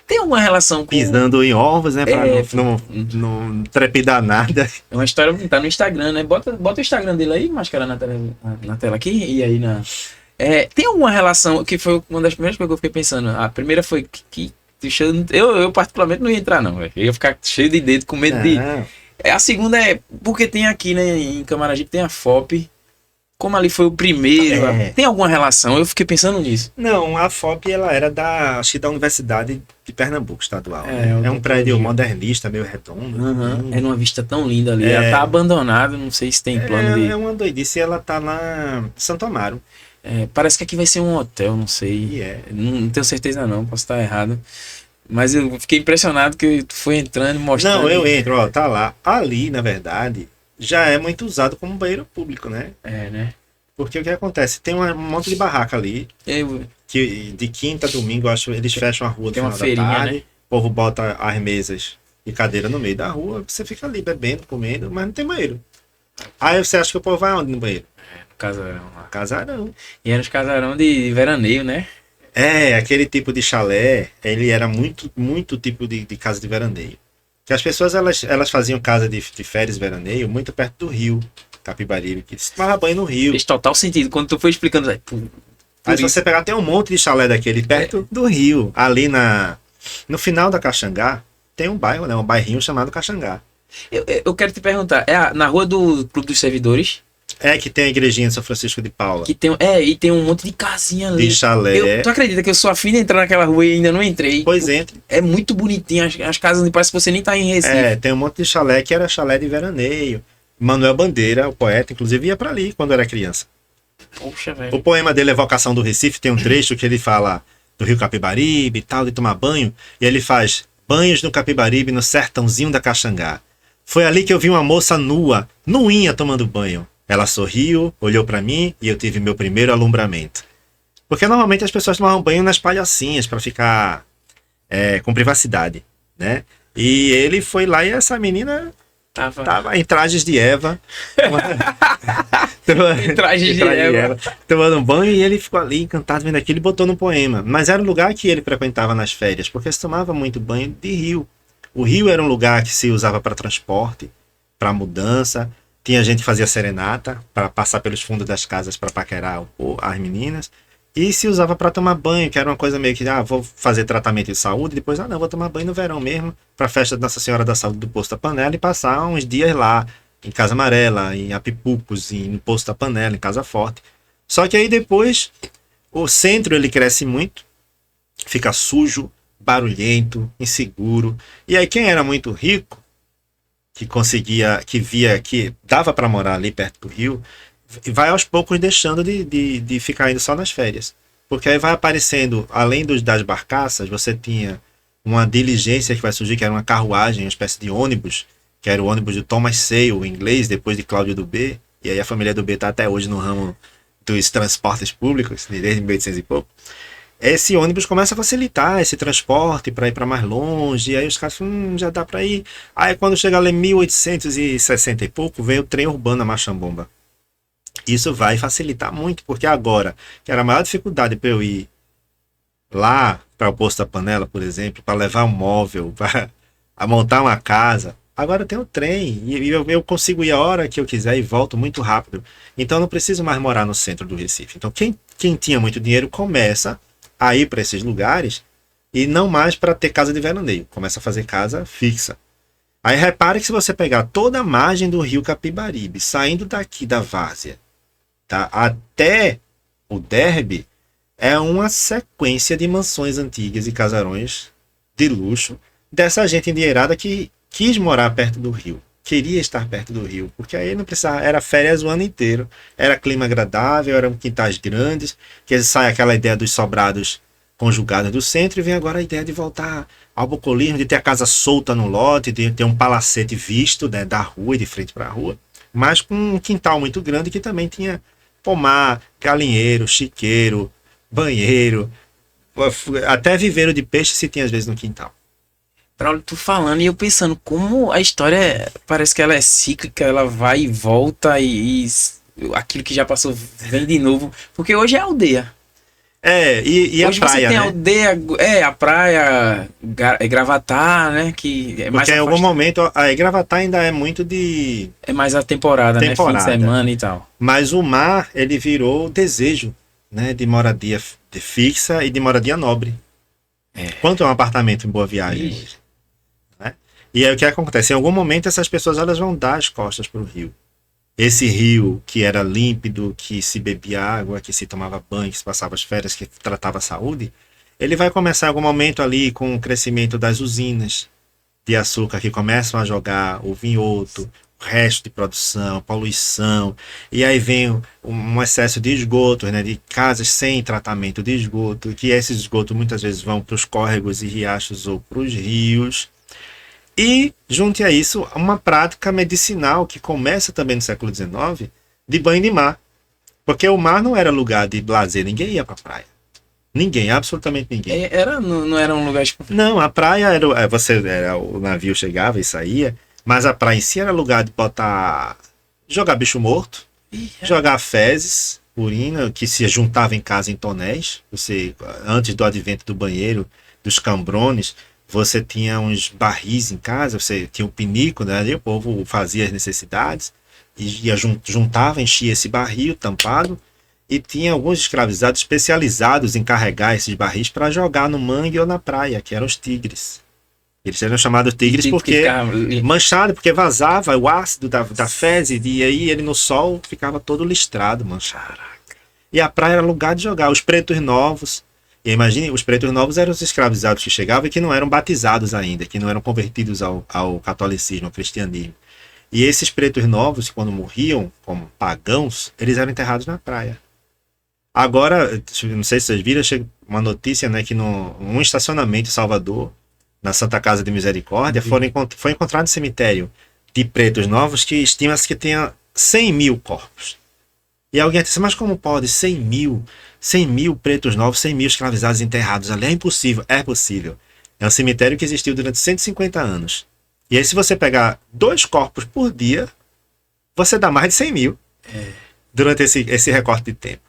Tem alguma relação com. pisando em ovos, né, pra É, não trepidar nada. É uma história, tá no Instagram, né? Bota o Instagram dele aí, máscara na tela aqui, e aí na. Tem alguma relação, que foi uma das primeiras coisas que eu fiquei pensando. A primeira foi que eu particularmente não ia entrar, não, velho. Eu ia ficar cheio de dedo, com medo de. Não. A segunda é porque tem aqui, né, em Camaragibe, tem a FOP. Como ali foi o primeiro, tem alguma relação? Eu fiquei pensando nisso. Não, a FOP, ela era acho que da Universidade de Pernambuco, estadual. É, É um prédio modernista, meio redondo. É numa vista tão linda ali. Ela tá abandonada, não sei se tem plano de. É uma doidice, ela tá lá em Santo Amaro. Parece que aqui vai ser um hotel, não sei. Não tenho certeza não, posso estar errado. Mas eu fiquei impressionado que tu foi entrando e mostrando. Não, eu entro, ó, tá lá. Ali, na verdade, já é muito usado como banheiro público, né? Né? Porque o que acontece? Tem um monte de barraca ali, que de quinta a domingo, eu acho, eles fecham a rua no Tem uma final feirinha, da tarde. né? O povo bota as mesas e cadeira no meio da rua, você fica ali bebendo, comendo, mas não tem banheiro. Aí você acha que o povo vai aonde no banheiro? Casarão lá. Casarão. E era os casarão de veraneio, né? Aquele tipo de chalé, ele era muito tipo de casa de veraneio. Que as pessoas, elas faziam casa de férias veraneio muito perto do rio Capibaribe, que se tomava banho no rio. Fez total sentido. Quando tu foi explicando, Aí se você pegar, tem um monte de chalé daquele perto do rio. Ali no final da Caxangá, tem um bairro, né? Um bairrinho chamado Caxangá. Eu quero te perguntar, na rua do Clube dos Servidores? Que tem a igrejinha de São Francisco de Paula. Que tem, e tem um monte de casinha ali. De chalé. Tu acredita que eu sou afim de entrar naquela rua e ainda não entrei? Pois entre. É muito bonitinho, as casas parece que você nem tá em Recife. Tem um monte de chalé que era chalé de veraneio. Manuel Bandeira, o poeta, inclusive ia para ali quando era criança. Poxa, velho. O poema dele, Evocação do Recife, tem um trecho que ele fala do rio Capibaribe e tal, de tomar banho. E ele faz banhos no Capibaribe, no sertãozinho da Caxangá. Foi ali que eu vi uma moça nua, nuinha tomando banho. Ela sorriu, olhou para mim e eu tive meu primeiro alumbramento. Porque normalmente as pessoas tomavam banho nas palhocinhas para ficar com privacidade, né? E ele foi lá e essa menina tava em trajes de Eva. Em trajes de Eva. Tomando banho, e ele ficou ali encantado vendo aquilo e botou no poema. Mas era o lugar que ele frequentava nas férias, porque se tomava muito banho de rio. O rio era um lugar que se usava para transporte, para mudança. Tinha gente que fazia serenata para passar pelos fundos das casas para paquerar as meninas. E se usava para tomar banho, que era uma coisa meio que, vou fazer tratamento de saúde, depois, não, vou tomar banho no verão mesmo, para a festa da Nossa Senhora da Saúde do Posto da Panela e passar uns dias lá, em Casa Amarela, em Apipucos, no Posto da Panela, em Casa Forte. Só que aí depois, o centro ele cresce muito, fica sujo, barulhento, inseguro. E aí quem era muito rico, que via que dava para morar ali perto do rio, vai aos poucos deixando de ficar indo só nas férias. Porque aí vai aparecendo, além das barcaças, você tinha uma diligência que vai surgir, que era uma carruagem, uma espécie de ônibus, que era o ônibus de Thomas Sale, o inglês, depois de Cláudio Dubé. E aí a família Dubé está até hoje no ramo dos transportes públicos, desde 1800 e pouco. Esse ônibus começa a facilitar esse transporte para ir para mais longe, e aí os caras falam, já dá para ir. Aí quando chega lá em 1860 e pouco, vem o trem urbano a Machambomba. Isso vai facilitar muito, porque agora, que era a maior dificuldade para eu ir lá para o Posto da Panela, por exemplo, para levar um móvel, para montar uma casa, agora tem o trem, e eu consigo ir a hora que eu quiser e volto muito rápido. Então eu não preciso mais morar no centro do Recife. Então quem tinha muito dinheiro começa a ir para esses lugares e não mais para ter casa de veraneio, começa a fazer casa fixa. Aí repare que se você pegar toda a margem do rio Capibaribe, saindo daqui da Várzea, tá, até o Derby, é uma sequência de mansões antigas e casarões de luxo dessa gente endinheirada que quis morar perto do rio, queria estar perto do rio, porque aí não precisava, era férias o ano inteiro, era clima agradável, eram quintais grandes, que sai aquela ideia dos sobrados conjugadas do centro, e vem agora a ideia de voltar ao bucolismo, de ter a casa solta no lote, de ter um palacete visto, né, da rua e de frente para a rua, mas com um quintal muito grande que também tinha pomar, galinheiro, chiqueiro, banheiro, até viveiro de peixe se tinha às vezes no quintal. Braulio, tu falando e eu pensando como a história parece que ela é cíclica, ela vai e volta e aquilo que já passou vem de novo, porque hoje é aldeia. E hoje a praia, você tem né? aldeia, a praia, Gravatar, né, que é mais Porque em algum afastado. momento, a Gravatar ainda é muito de É mais a temporada, né, fim de temporada. semana e tal. Mas o mar, ele virou desejo, né, de moradia fixa e de moradia nobre. Quanto é um apartamento em Boa Viagem Ixi. hoje? Né? E aí o que acontece? Em algum momento essas pessoas elas vão dar as costas para o rio. Esse rio que era límpido, que se bebia água, que se tomava banho, que se passava as férias, que tratava a saúde, ele vai começar em algum momento ali com o crescimento das usinas de açúcar que começam a jogar o vinhoto, o resto de produção, poluição, e aí vem um excesso de esgoto, né, de casas sem tratamento de esgoto, que esses esgotos muitas vezes vão para os córregos e riachos ou para os rios. E, junte a isso, uma prática medicinal que começa também no século XIX, de banho de mar. Porque o mar não era lugar de lazer, ninguém ia para a praia. Ninguém, absolutamente ninguém. Não era um lugar tipo. Não, a praia o navio chegava e saía, mas a praia em si era lugar de botar, jogar bicho morto, jogar fezes, urina, que se juntava em casa em tonéis. Você, antes do advento do banheiro, dos cambrones, você tinha uns barris em casa, você tinha um pinico, né? Ali o povo fazia as necessidades e juntava, enchia esse barril tampado. E tinha alguns escravizados especializados em carregar esses barris para jogar no mangue ou na praia, que eram os tigres. Eles eram chamados tigres porque manchado, porque vazava o ácido da fezes, e aí ele no sol ficava todo listrado, manchado. E a praia era lugar de jogar. Os pretos novos, e imagine, os pretos novos eram os escravizados que chegavam e que não eram batizados ainda, que não eram convertidos ao catolicismo, ao cristianismo. E esses pretos novos, quando morriam como pagãos, eles eram enterrados na praia. Agora, não sei se vocês viram, chega uma notícia, né, que num estacionamento em Salvador, na Santa Casa de Misericórdia, foi encontrado um cemitério de pretos novos que estima-se que tenha 100 mil corpos. E alguém disse, mas como pode 100 mil pretos novos, 100 mil escravizados enterrados ali? É impossível. É possível. É um cemitério que existiu durante 150 anos. E aí, se você pegar 2 corpos por dia, você dá mais de 100 mil durante esse recorte de tempo.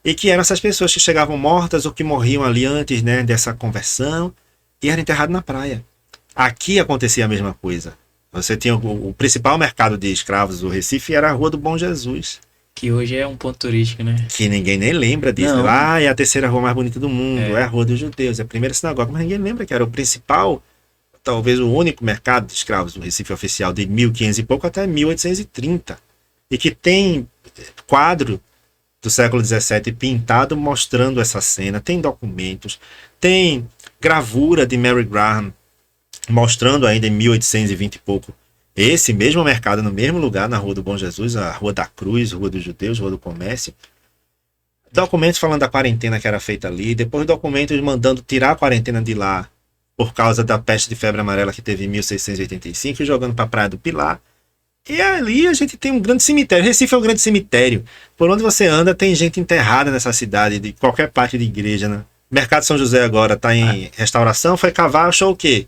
E que eram essas pessoas que chegavam mortas ou que morriam ali antes, né, dessa conversão e eram enterrados na praia. Aqui acontecia a mesma coisa. Você tinha o principal mercado de escravos do Recife era a Rua do Bom Jesus. Que hoje é um ponto turístico, né? Que ninguém nem lembra disso. Não. É a terceira rua mais bonita do mundo, é a Rua dos Judeus, é a primeira sinagoga. Mas ninguém lembra que era o principal, talvez o único mercado de escravos do Recife oficial de 1500 e pouco até 1830. E que tem quadro do século XVII pintado mostrando essa cena, tem documentos, tem gravura de Mary Graham mostrando ainda em 1820 e pouco esse mesmo mercado no mesmo lugar, na Rua do Bom Jesus, a Rua da Cruz, Rua dos Judeus, Rua do Comércio. Documentos falando da quarentena que era feita ali, depois documentos mandando tirar a quarentena de lá por causa da peste de febre amarela que teve em 1685 e jogando para a Praia do Pilar. E ali a gente tem um grande cemitério. Recife é um grande cemitério. Por onde você anda tem gente enterrada nessa cidade, de qualquer parte de igreja, né? Mercado São José agora está em restauração, foi cavar, achou o quê?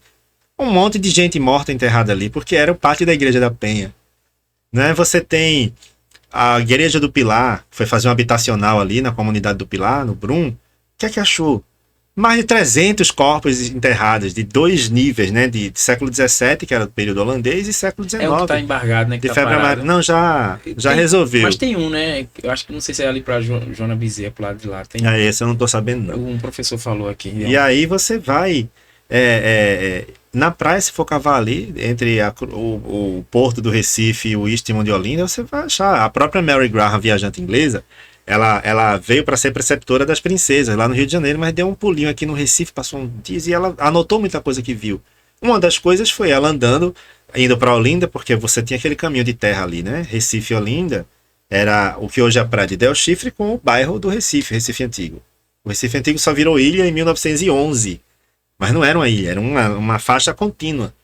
Um monte de gente morta enterrada ali, porque era o pátio da Igreja da Penha. Né? Você tem a Igreja do Pilar, foi fazer um habitacional ali na comunidade do Pilar, no Brum. O que é que achou? Mais de 300 corpos enterrados de 2 níveis, né? De século XVII, que era do período holandês, e século XIX. É o que tá embargado, né? Que de tá febre amarela. Não, já resolveu. Mas tem um, né? Eu acho que não sei se é ali pra Joana Bezerra, pro lado de lá. Tem esse eu não tô sabendo, não. Um professor falou aqui. E aí você vai... na praia, se for cavar ali, entre o porto do Recife e o Istmo de Olinda, você vai achar. A própria Mary Graham, viajante inglesa, ela veio para ser preceptora das princesas lá no Rio de Janeiro, mas deu um pulinho aqui no Recife, passou um dia e ela anotou muita coisa que viu. Uma das coisas foi ela andando, indo para Olinda, porque você tinha aquele caminho de terra ali, né? Recife e Olinda era o que hoje é a praia de Del Chifre com o bairro do Recife, Recife Antigo. O Recife Antigo só virou ilha em 1911. Mas não era uma ilha, era uma faixa contínua.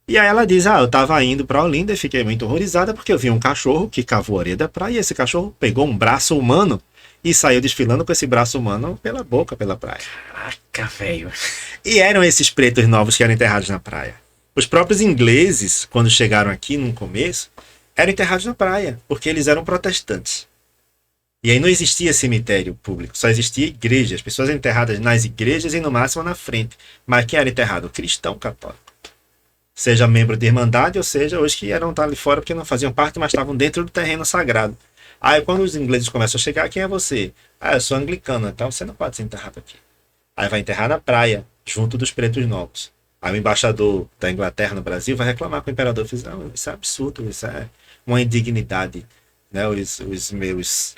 E aí ela diz, eu tava indo pra Olinda e fiquei muito horrorizada porque eu vi um cachorro que cavou a areia da praia e esse cachorro pegou um braço humano e saiu desfilando com esse braço humano pela boca, pela praia. Caraca, velho. E eram esses pretos novos que eram enterrados na praia. Os próprios ingleses, quando chegaram aqui no começo, eram enterrados na praia, porque eles eram protestantes. E aí não existia cemitério público, só existia igreja. As pessoas eram enterradas nas igrejas e no máximo na frente. Mas quem era enterrado? O cristão católico. Seja membro de irmandade, ou seja, os que eram ali fora porque não faziam parte, mas estavam dentro do terreno sagrado. Aí quando os ingleses começam a chegar, quem é você? Eu sou anglicano, então você não pode ser enterrado aqui. Aí vai enterrar na praia, junto dos pretos novos. Aí o embaixador da Inglaterra no Brasil vai reclamar com o imperador. Não, isso é absurdo, isso é uma indignidade. Né? Os meus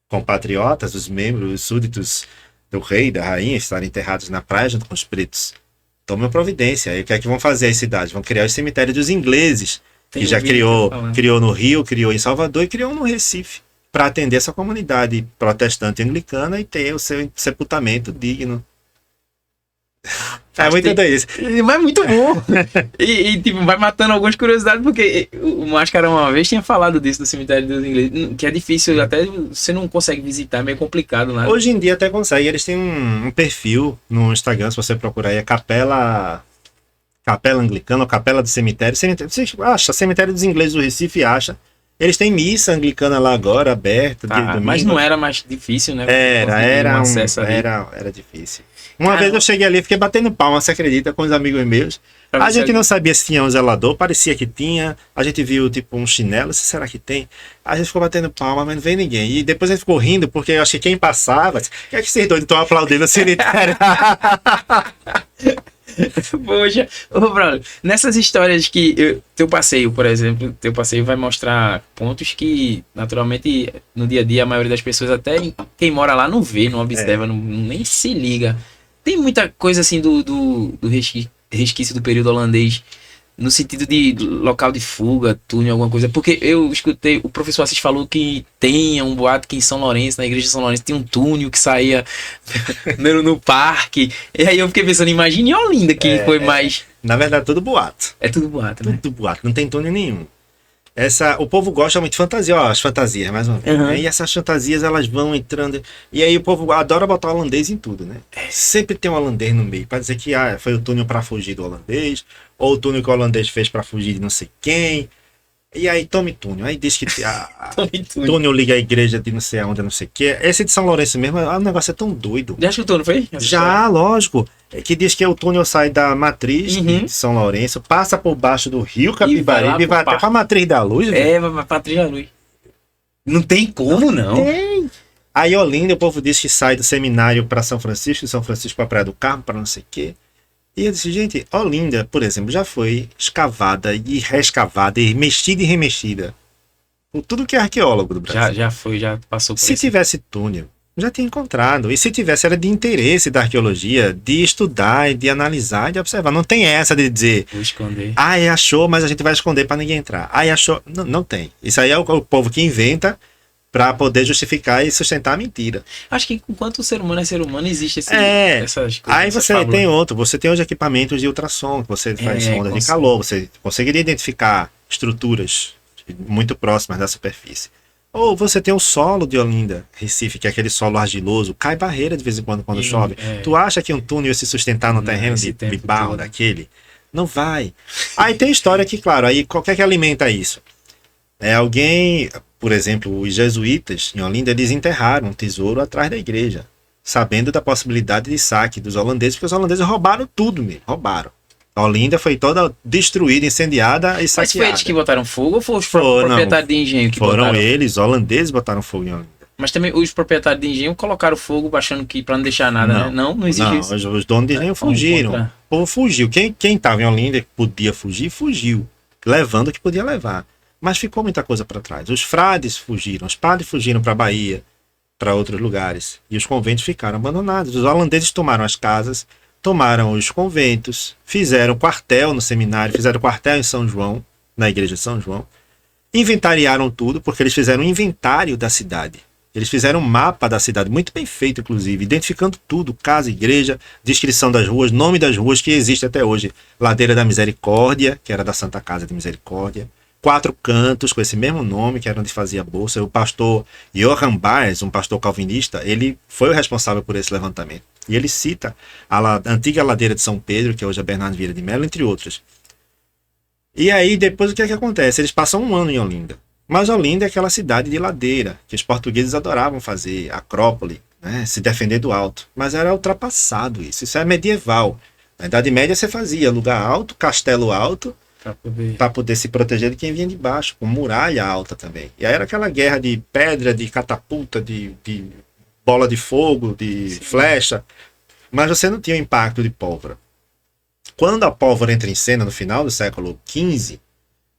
compatriotas, os membros, os súditos do rei, da rainha, estarem enterrados na praia junto com os pretos. Tomem providência. Aí o que é que vão fazer as cidades? Vão criar os cemitérios dos ingleses, que já criou no Rio, criou em Salvador e criou no Recife, para atender essa comunidade protestante anglicana e ter o seu sepultamento digno. É muito doido. Mas é muito bom. Tipo, vai matando algumas curiosidades, porque o Máscara uma vez tinha falado disso do cemitério dos ingleses, que é difícil, até você não consegue visitar, é meio complicado, né? Hoje em dia até consegue, eles têm um perfil no Instagram, se você procurar aí, é Capela Anglicana ou Capela do Cemitério. Você acha, Cemitério dos Ingleses do Recife, acha. Eles têm missa anglicana lá agora, aberta. Mas não era mais difícil, né? Era difícil. Uma vez eu cheguei ali e fiquei batendo palma, você acredita, com os amigos meus. A gente não sabia se tinha um zelador, parecia que tinha. A gente viu tipo um chinelo, será que tem? A gente ficou batendo palma, mas não veio ninguém. E depois a gente ficou rindo, porque eu acho que quem passava, o que é que vocês dois estão aplaudindo o cemitério? Poxa, Bruno, nessas histórias que teu passeio, por exemplo, teu passeio vai mostrar pontos que, naturalmente, no dia a dia, a maioria das pessoas, até quem mora lá, não vê, não observa, nem se liga. Tem muita coisa assim do resquício do período holandês, no sentido de local de fuga, túnel, alguma coisa. Porque eu escutei, o professor Assis falou que tem um boato que em São Lourenço, na igreja de São Lourenço, tem um túnel que saía no parque. E aí eu fiquei pensando, imagine em Olinda, que foi mais... Na verdade, tudo boato. É tudo boato, né? Tudo boato, não tem túnel nenhum. O povo gosta muito de fantasia, as fantasias, mais uma vez. Né? E essas fantasias, elas vão entrando. E aí o povo adora botar holandês em tudo, né? Sempre tem um holandês no meio, para dizer que foi o túnel para fugir do holandês, ou o túnel que o holandês fez para fugir de não sei quem. E aí tome túnel. Aí diz que túnel liga a igreja de não sei aonde, não sei o que. Esse de São Lourenço mesmo, o negócio é tão doido. Já escutou, não foi? Já, lógico. Que diz que o túnel sai da matriz de São Lourenço, passa por baixo do rio Capibaribe e vai até pra matriz da luz. Vai pra matriz da luz. Não tem como, não. Tem. Aí Olinda, o povo diz que sai do seminário para São Francisco, São Francisco pra Praia do Carmo, para não sei o quê. E eu disse, gente, Olinda, por exemplo, já foi escavada e reescavada e mexida e remexida por tudo que é arqueólogo do Brasil. Já passou por isso. Se tivesse túnel, já tinha encontrado. E se tivesse, era de interesse da arqueologia, de estudar, e de analisar, e de observar. Não tem essa de dizer, vou esconder. Achou, mas a gente vai esconder para ninguém entrar. Achou. Não tem. Isso aí é o povo que inventa para poder justificar e sustentar a mentira. Acho que enquanto o ser humano é ser humano, existe essas coisas. Aí você tem outro. Você tem hoje equipamentos de ultrassom, que você faz ondas de calor, você conseguiria identificar estruturas muito próximas da superfície. Ou você tem o solo de Olinda, Recife, que é aquele solo argiloso, cai barreira de vez em quando chove. Tu acha que um túnel ia se sustentar no terreno de barro daquele? Não vai. Aí tem história que, claro, aí qualquer que alimenta isso. Alguém, por exemplo, os jesuítas em Olinda, eles enterraram um tesouro atrás da igreja, sabendo da possibilidade de saque dos holandeses, porque os holandeses roubaram tudo mesmo, roubaram. Olinda foi toda destruída, incendiada e saqueada. Mas foi eles que botaram fogo ou foi os proprietários de engenho que botaram? Foram eles, holandeses, botaram fogo em Olinda. Mas também os proprietários de engenho colocaram fogo achando que para não deixar nada, né? Não existe isso. Os donos de engenho fugiram. O povo fugiu. Quem estava em Olinda que podia fugir, fugiu. Levando o que podia levar. Mas ficou muita coisa para trás. Os frades fugiram, os padres fugiram para a Bahia, para outros lugares. E os conventos ficaram abandonados. Os holandeses tomaram as casas, tomaram os conventos, fizeram quartel no seminário, fizeram quartel em São João, na igreja de São João, inventariaram tudo, porque eles fizeram um inventário da cidade. Eles fizeram um mapa da cidade, muito bem feito, inclusive, identificando tudo, casa, igreja, descrição das ruas, nome das ruas que existe até hoje. Ladeira da Misericórdia, que era da Santa Casa de Misericórdia. Quatro Cantos, com esse mesmo nome, que era onde fazia a bolsa. O pastor Johann Baez, um pastor calvinista, ele foi o responsável por esse levantamento. E ele cita a antiga ladeira de São Pedro, que hoje é Bernardo Vieira de Mello, entre outras. E aí, depois, o que é que acontece? Eles passam um ano em Olinda. Mas Olinda é aquela cidade de ladeira, que os portugueses adoravam fazer, Acrópole, né, se defender do alto. Mas era ultrapassado isso. Isso é medieval. Na Idade Média você fazia lugar alto, castelo alto, para poder se proteger de quem vinha de baixo, com muralha alta também. E aí era aquela guerra de pedra, de catapulta, de bola de fogo, de Sim. flecha, mas você não tinha o impacto de pólvora. Quando a pólvora entra em cena no final do século XV,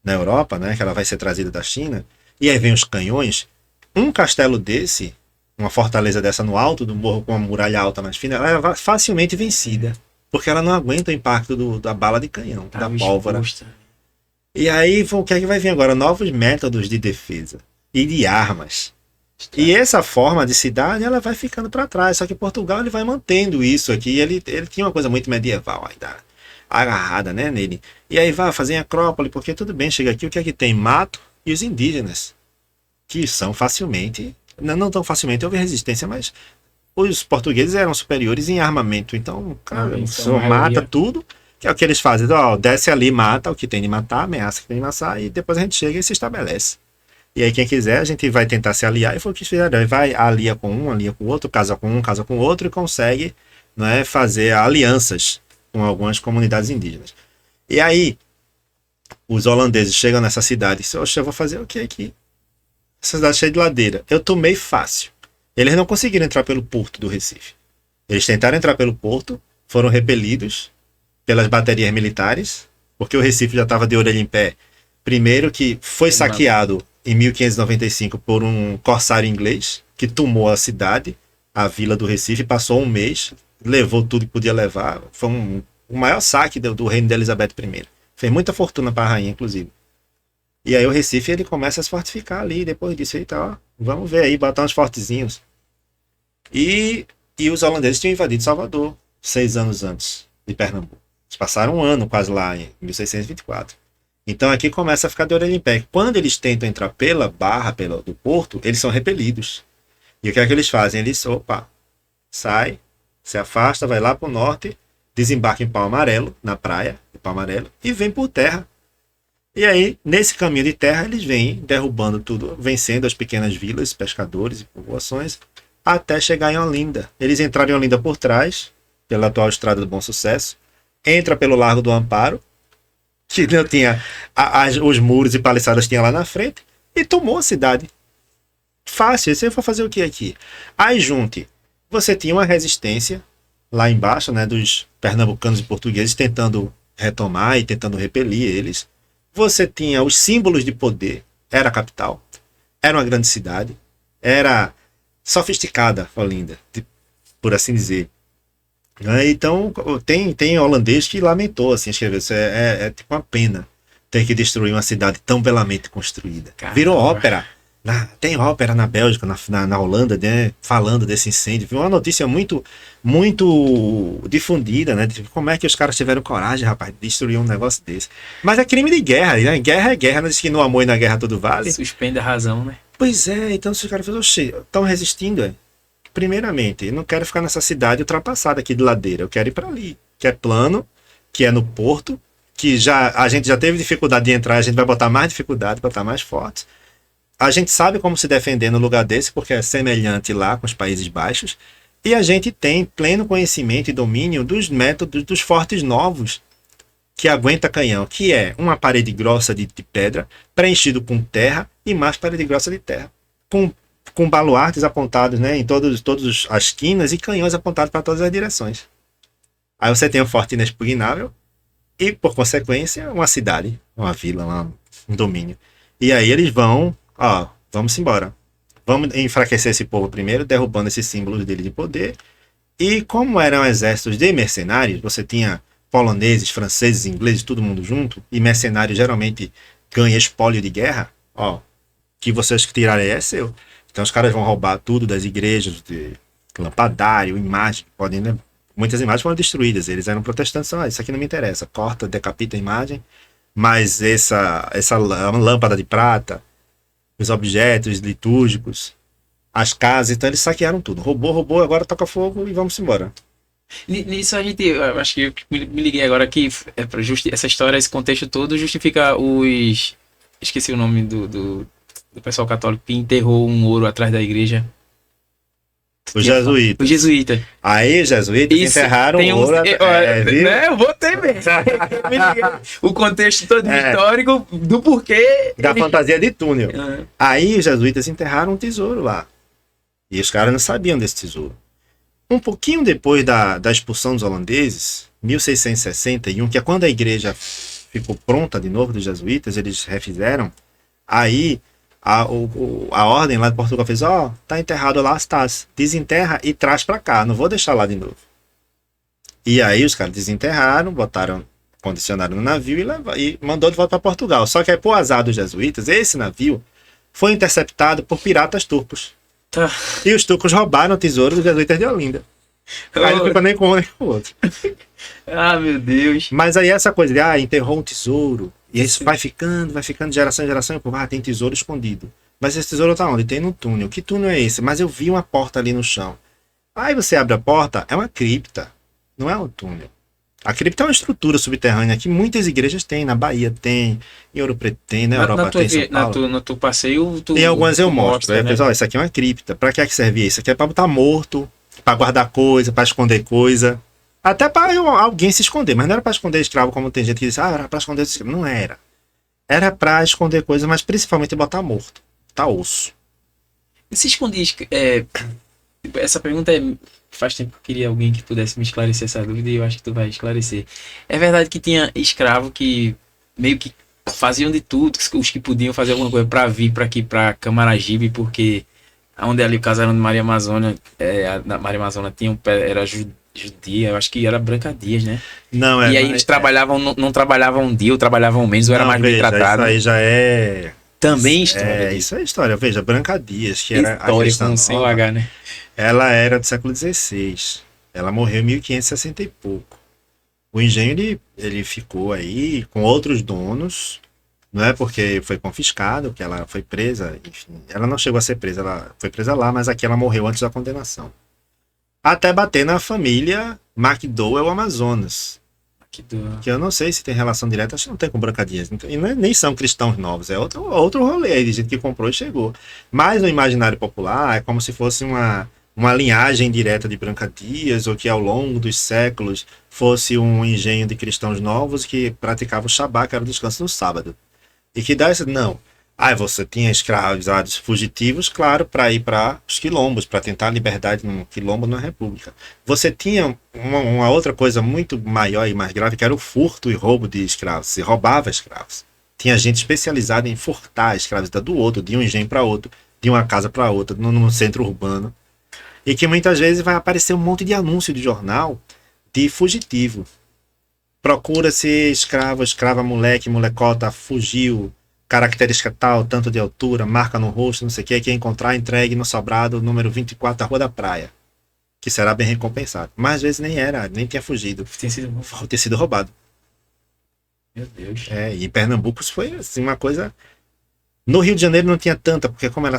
na Europa, né, que ela vai ser trazida da China, e aí vem os canhões, um castelo desse, uma fortaleza dessa no alto do morro com uma muralha alta mais fina, ela era facilmente vencida. Porque ela não aguenta o impacto da bala de canhão, da pólvora. Exposta. E aí, o que é que vai vir agora? Novos métodos de defesa e de armas. E essa forma de cidade, ela vai ficando para trás. Só que Portugal, ele vai mantendo isso aqui. Ele tinha uma coisa muito medieval ainda, agarrada, né, nele. E aí vai fazer em Acrópole, porque tudo bem, chega aqui, o que é que tem? Mato e os indígenas, que são facilmente, não tão facilmente, houve resistência, mas os portugueses eram superiores em armamento, então, cara, então mata tudo, que é o que eles fazem, ó, desce ali, mata o que tem de matar, ameaça o que tem de matar, e depois a gente chega e se estabelece. E aí quem quiser, a gente vai tentar se aliar, e foi o que fizeram, vai alia com um, alia com o outro, casa com um, casa com o outro, e consegue, né, fazer alianças com algumas comunidades indígenas. E aí, os holandeses chegam nessa cidade e dizem, oxe, eu vou fazer o que aqui? Essa cidade cheia de ladeira. Eu tomei fácil. Eles não conseguiram entrar pelo porto do Recife. Eles tentaram entrar pelo porto, foram repelidos pelas baterias militares, porque o Recife já estava de orelha em pé. Primeiro que foi saqueado em 1595 por um corsário inglês, que tomou a cidade, a vila do Recife, passou um mês, levou tudo que podia levar. Foi o maior saque do reino de Elizabeth I. Fez muita fortuna para a rainha, inclusive. E aí o Recife, ele começa a se fortificar ali, depois disso aí, tá, ó, vamos ver aí, botar uns fortezinhos. E os holandeses tinham invadido Salvador 6 anos antes de Pernambuco. Eles passaram um ano quase lá, em 1624. Então aqui começa a ficar de orelha em pé. Quando eles tentam entrar pela barra do porto, eles são repelidos. E o que é que eles fazem? Eles, sai, se afasta, vai lá para o norte, desembarca em Pau Amarelo, na praia de Pau Amarelo, e vem por terra. E aí, nesse caminho de terra, eles vêm derrubando tudo, vencendo as pequenas vilas, pescadores e povoações, até chegar em Olinda. Eles entraram em Olinda por trás, pela atual Estrada do Bom Sucesso, entra pelo Largo do Amparo, que não tinha os muros e paliçadas tinha lá na frente, e tomou a cidade. Fácil, você vai fazer o que aqui? Aí junte, você tinha uma resistência lá embaixo, né, dos pernambucanos e portugueses tentando retomar e tentando repelir eles. Você tinha os símbolos de poder, era a capital, era uma grande cidade, era sofisticada, Olinda, por assim dizer. Então, tem holandês que lamentou, assim, escreveu, isso é tipo uma pena ter que destruir uma cidade tão belamente construída. Caramba. Virou ópera. Tem ópera na Bélgica, na Holanda, né, falando desse incêndio. Foi uma notícia muito, muito difundida, né? De como é que os caras tiveram coragem, rapaz, de destruir um negócio desse. Mas é crime de guerra, né? Guerra é guerra, não diz que no amor e na guerra tudo vale. Suspende a razão, né? Pois é, então se os caras falam, estão resistindo, Primeiramente, eu não quero ficar nessa cidade ultrapassada aqui de ladeira, eu quero ir para ali, que é plano, que é no porto, que a gente já teve dificuldade de entrar, a gente vai botar mais dificuldade, botar mais forte. A gente sabe como se defender no lugar desse, porque é semelhante lá com os Países Baixos, e a gente tem pleno conhecimento e domínio dos métodos dos fortes novos que aguenta canhão, que é uma parede grossa de pedra, preenchido com terra e mais parede grossa de terra, com baluartes apontados, né, em todas as esquinas e canhões apontados para todas as direções. Aí você tem um forte inexpugnável e, por consequência, uma cidade, uma vila, um domínio. E aí eles vão, vamos embora. Vamos enfraquecer esse povo primeiro, derrubando esses símbolos dele de poder. E como eram exércitos de mercenários, você tinha poloneses, franceses, ingleses, todo mundo junto, e mercenários geralmente ganha espólio de guerra, que vocês tirarem é seu. Então os caras vão roubar tudo das igrejas, de lampadário, imagem, podem, né? Muitas imagens foram destruídas. Eles eram protestantes, isso aqui não me interessa. Corta, decapita a imagem. Mas essa lâmpada de prata, os objetos litúrgicos, as casas, então eles saquearam tudo. Roubou, agora toca fogo e vamos embora. Nisso a gente, eu acho que eu me liguei agora que essa história, esse contexto todo justifica os... Esqueci o nome do pessoal católico que enterrou um ouro atrás da igreja. Os jesuítas. Os jesuítas. Aí os jesuítas enterraram o ouro. Né, eu botei mesmo. O contexto todo histórico do porquê. Da fantasia de túnel. Aí os jesuítas enterraram um tesouro lá. E os caras não sabiam desse tesouro. Um pouquinho depois da expulsão dos holandeses, 1661, que é quando a igreja ficou pronta de novo dos jesuítas, eles refizeram, aí a ordem lá de Portugal fez, tá enterrado lá, desenterra e traz para cá, não vou deixar lá de novo. E aí os caras desenterraram, botaram, condicionaram no navio e mandou de volta para Portugal. Só que aí, por azar dos jesuítas, esse navio foi interceptado por piratas turcos. E os turcos roubaram o tesouro dos jesuítas de Olinda. Aí não ficou nem com um nem com o outro. Meu Deus. Mas aí essa coisa de, enterrou um tesouro, e isso vai ficando de geração em geração, e o povo, tem tesouro escondido. Mas esse tesouro tá onde? Tem no túnel. Que túnel é esse? Mas eu vi uma porta ali no chão. Aí você abre a porta, é uma cripta, não é um túnel. A cripta é uma estrutura subterrânea que muitas igrejas têm, na Bahia tem, em Ouro Preto tem, na Europa tem, em São Paulo. No teu passeio, tem algumas eu mostro. Aí, né? Pessoal, isso aqui é uma cripta. Pra que é que servia isso? Isso aqui é pra botar morto, pra guardar coisa, pra esconder coisa. Até para alguém se esconder, mas não era para esconder escravo, como tem gente que diz, era para esconder escravo. Não era. Era para esconder coisa, mas principalmente botar morto, tá osso. E se escondia, essa pergunta faz tempo que eu queria alguém que pudesse me esclarecer essa dúvida e eu acho que tu vai esclarecer. É verdade que tinha escravo que meio que faziam de tudo, os que podiam fazer alguma coisa para vir para aqui, para Camaragibe, porque onde é ali o casarão de Maria Amazônia, a Maria Amazônia era judia, eu acho que era Branca Dias, né? Não, e aí eles trabalhavam, não trabalhavam um dia, ou trabalhavam menos, ou era mais bem tratado. Isso aí já é... Também história. Isso é história. Veja, Branca Dias, que era a questão sem o H, né? Ela era do século XVI. Ela morreu em 1560 e pouco. O engenho, ele ficou aí com outros donos, não é porque foi confiscado, que ela foi presa, enfim. Ela não chegou a ser presa, ela foi presa lá, mas aqui ela morreu antes da condenação. Até bater na família McDowell Amazonas. Que eu não sei se tem relação direta, acho que não tem com Branca Dias. E nem são cristãos novos, é outro rolê aí de gente que comprou e chegou. Mas no imaginário popular é como se fosse uma linhagem direta de Branca Dias, ou que ao longo dos séculos fosse um engenho de cristãos novos que praticavam o Shabá, que era o descanso no sábado. E que dá isso? Não. Você tinha escravizados fugitivos, claro, para ir para os quilombos, para tentar a liberdade num quilombo na república. Você tinha uma outra coisa muito maior e mais grave, que era o furto e roubo de escravos. Se roubava escravos. Tinha gente especializada em furtar a escravidão do outro, de um engenho para outro, de uma casa para outra, no centro urbano. E que muitas vezes vai aparecer um monte de anúncio de jornal de fugitivo. Procura-se escrava, moleque, molecota, fugiu, característica tal, tanto de altura, marca no rosto, não sei o que, quem encontrar, entregue no sobrado, número 24 da Rua da Praia, que será bem recompensado. Mas às vezes nem tinha fugido. Tinha sido roubado. Meu Deus. E em Pernambuco isso foi assim, uma coisa... No Rio de Janeiro não tinha tanta, porque como era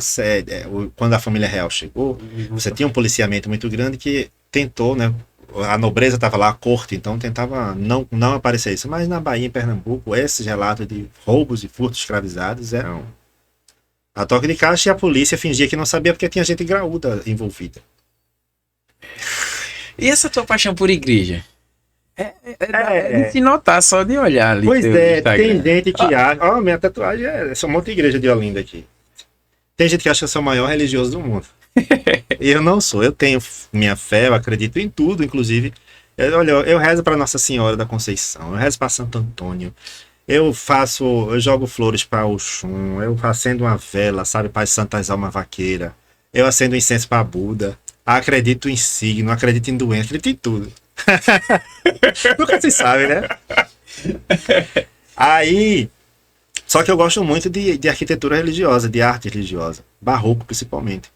quando a família real chegou, você tinha um policiamento muito grande que tentou, né? A nobreza estava lá, a corte, então tentava não aparecer isso. Mas na Bahia, em Pernambuco, esses relatos de roubos e furtos escravizados eram a toque de caixa, e a polícia fingia que não sabia porque tinha gente graúda envolvida. E essa tua paixão por igreja? É de se notar só de olhar ali. Pois tem gente que acha... minha tatuagem é um monte de igreja de Olinda aqui. Tem gente que acha que eu sou o maior religioso do mundo. Eu não sou, eu tenho minha fé, eu acredito em tudo, inclusive. Eu rezo para Nossa Senhora da Conceição, eu rezo para Santo Antônio, eu jogo flores para Oxum, eu acendo uma vela, sabe, para as Santas Almas Vaqueiras, eu acendo incenso para Buda, acredito em signo, acredito em doença, acredito em tudo. Nunca se sabe, né? Aí, Só que eu gosto muito de arquitetura religiosa, de arte religiosa, barroco principalmente.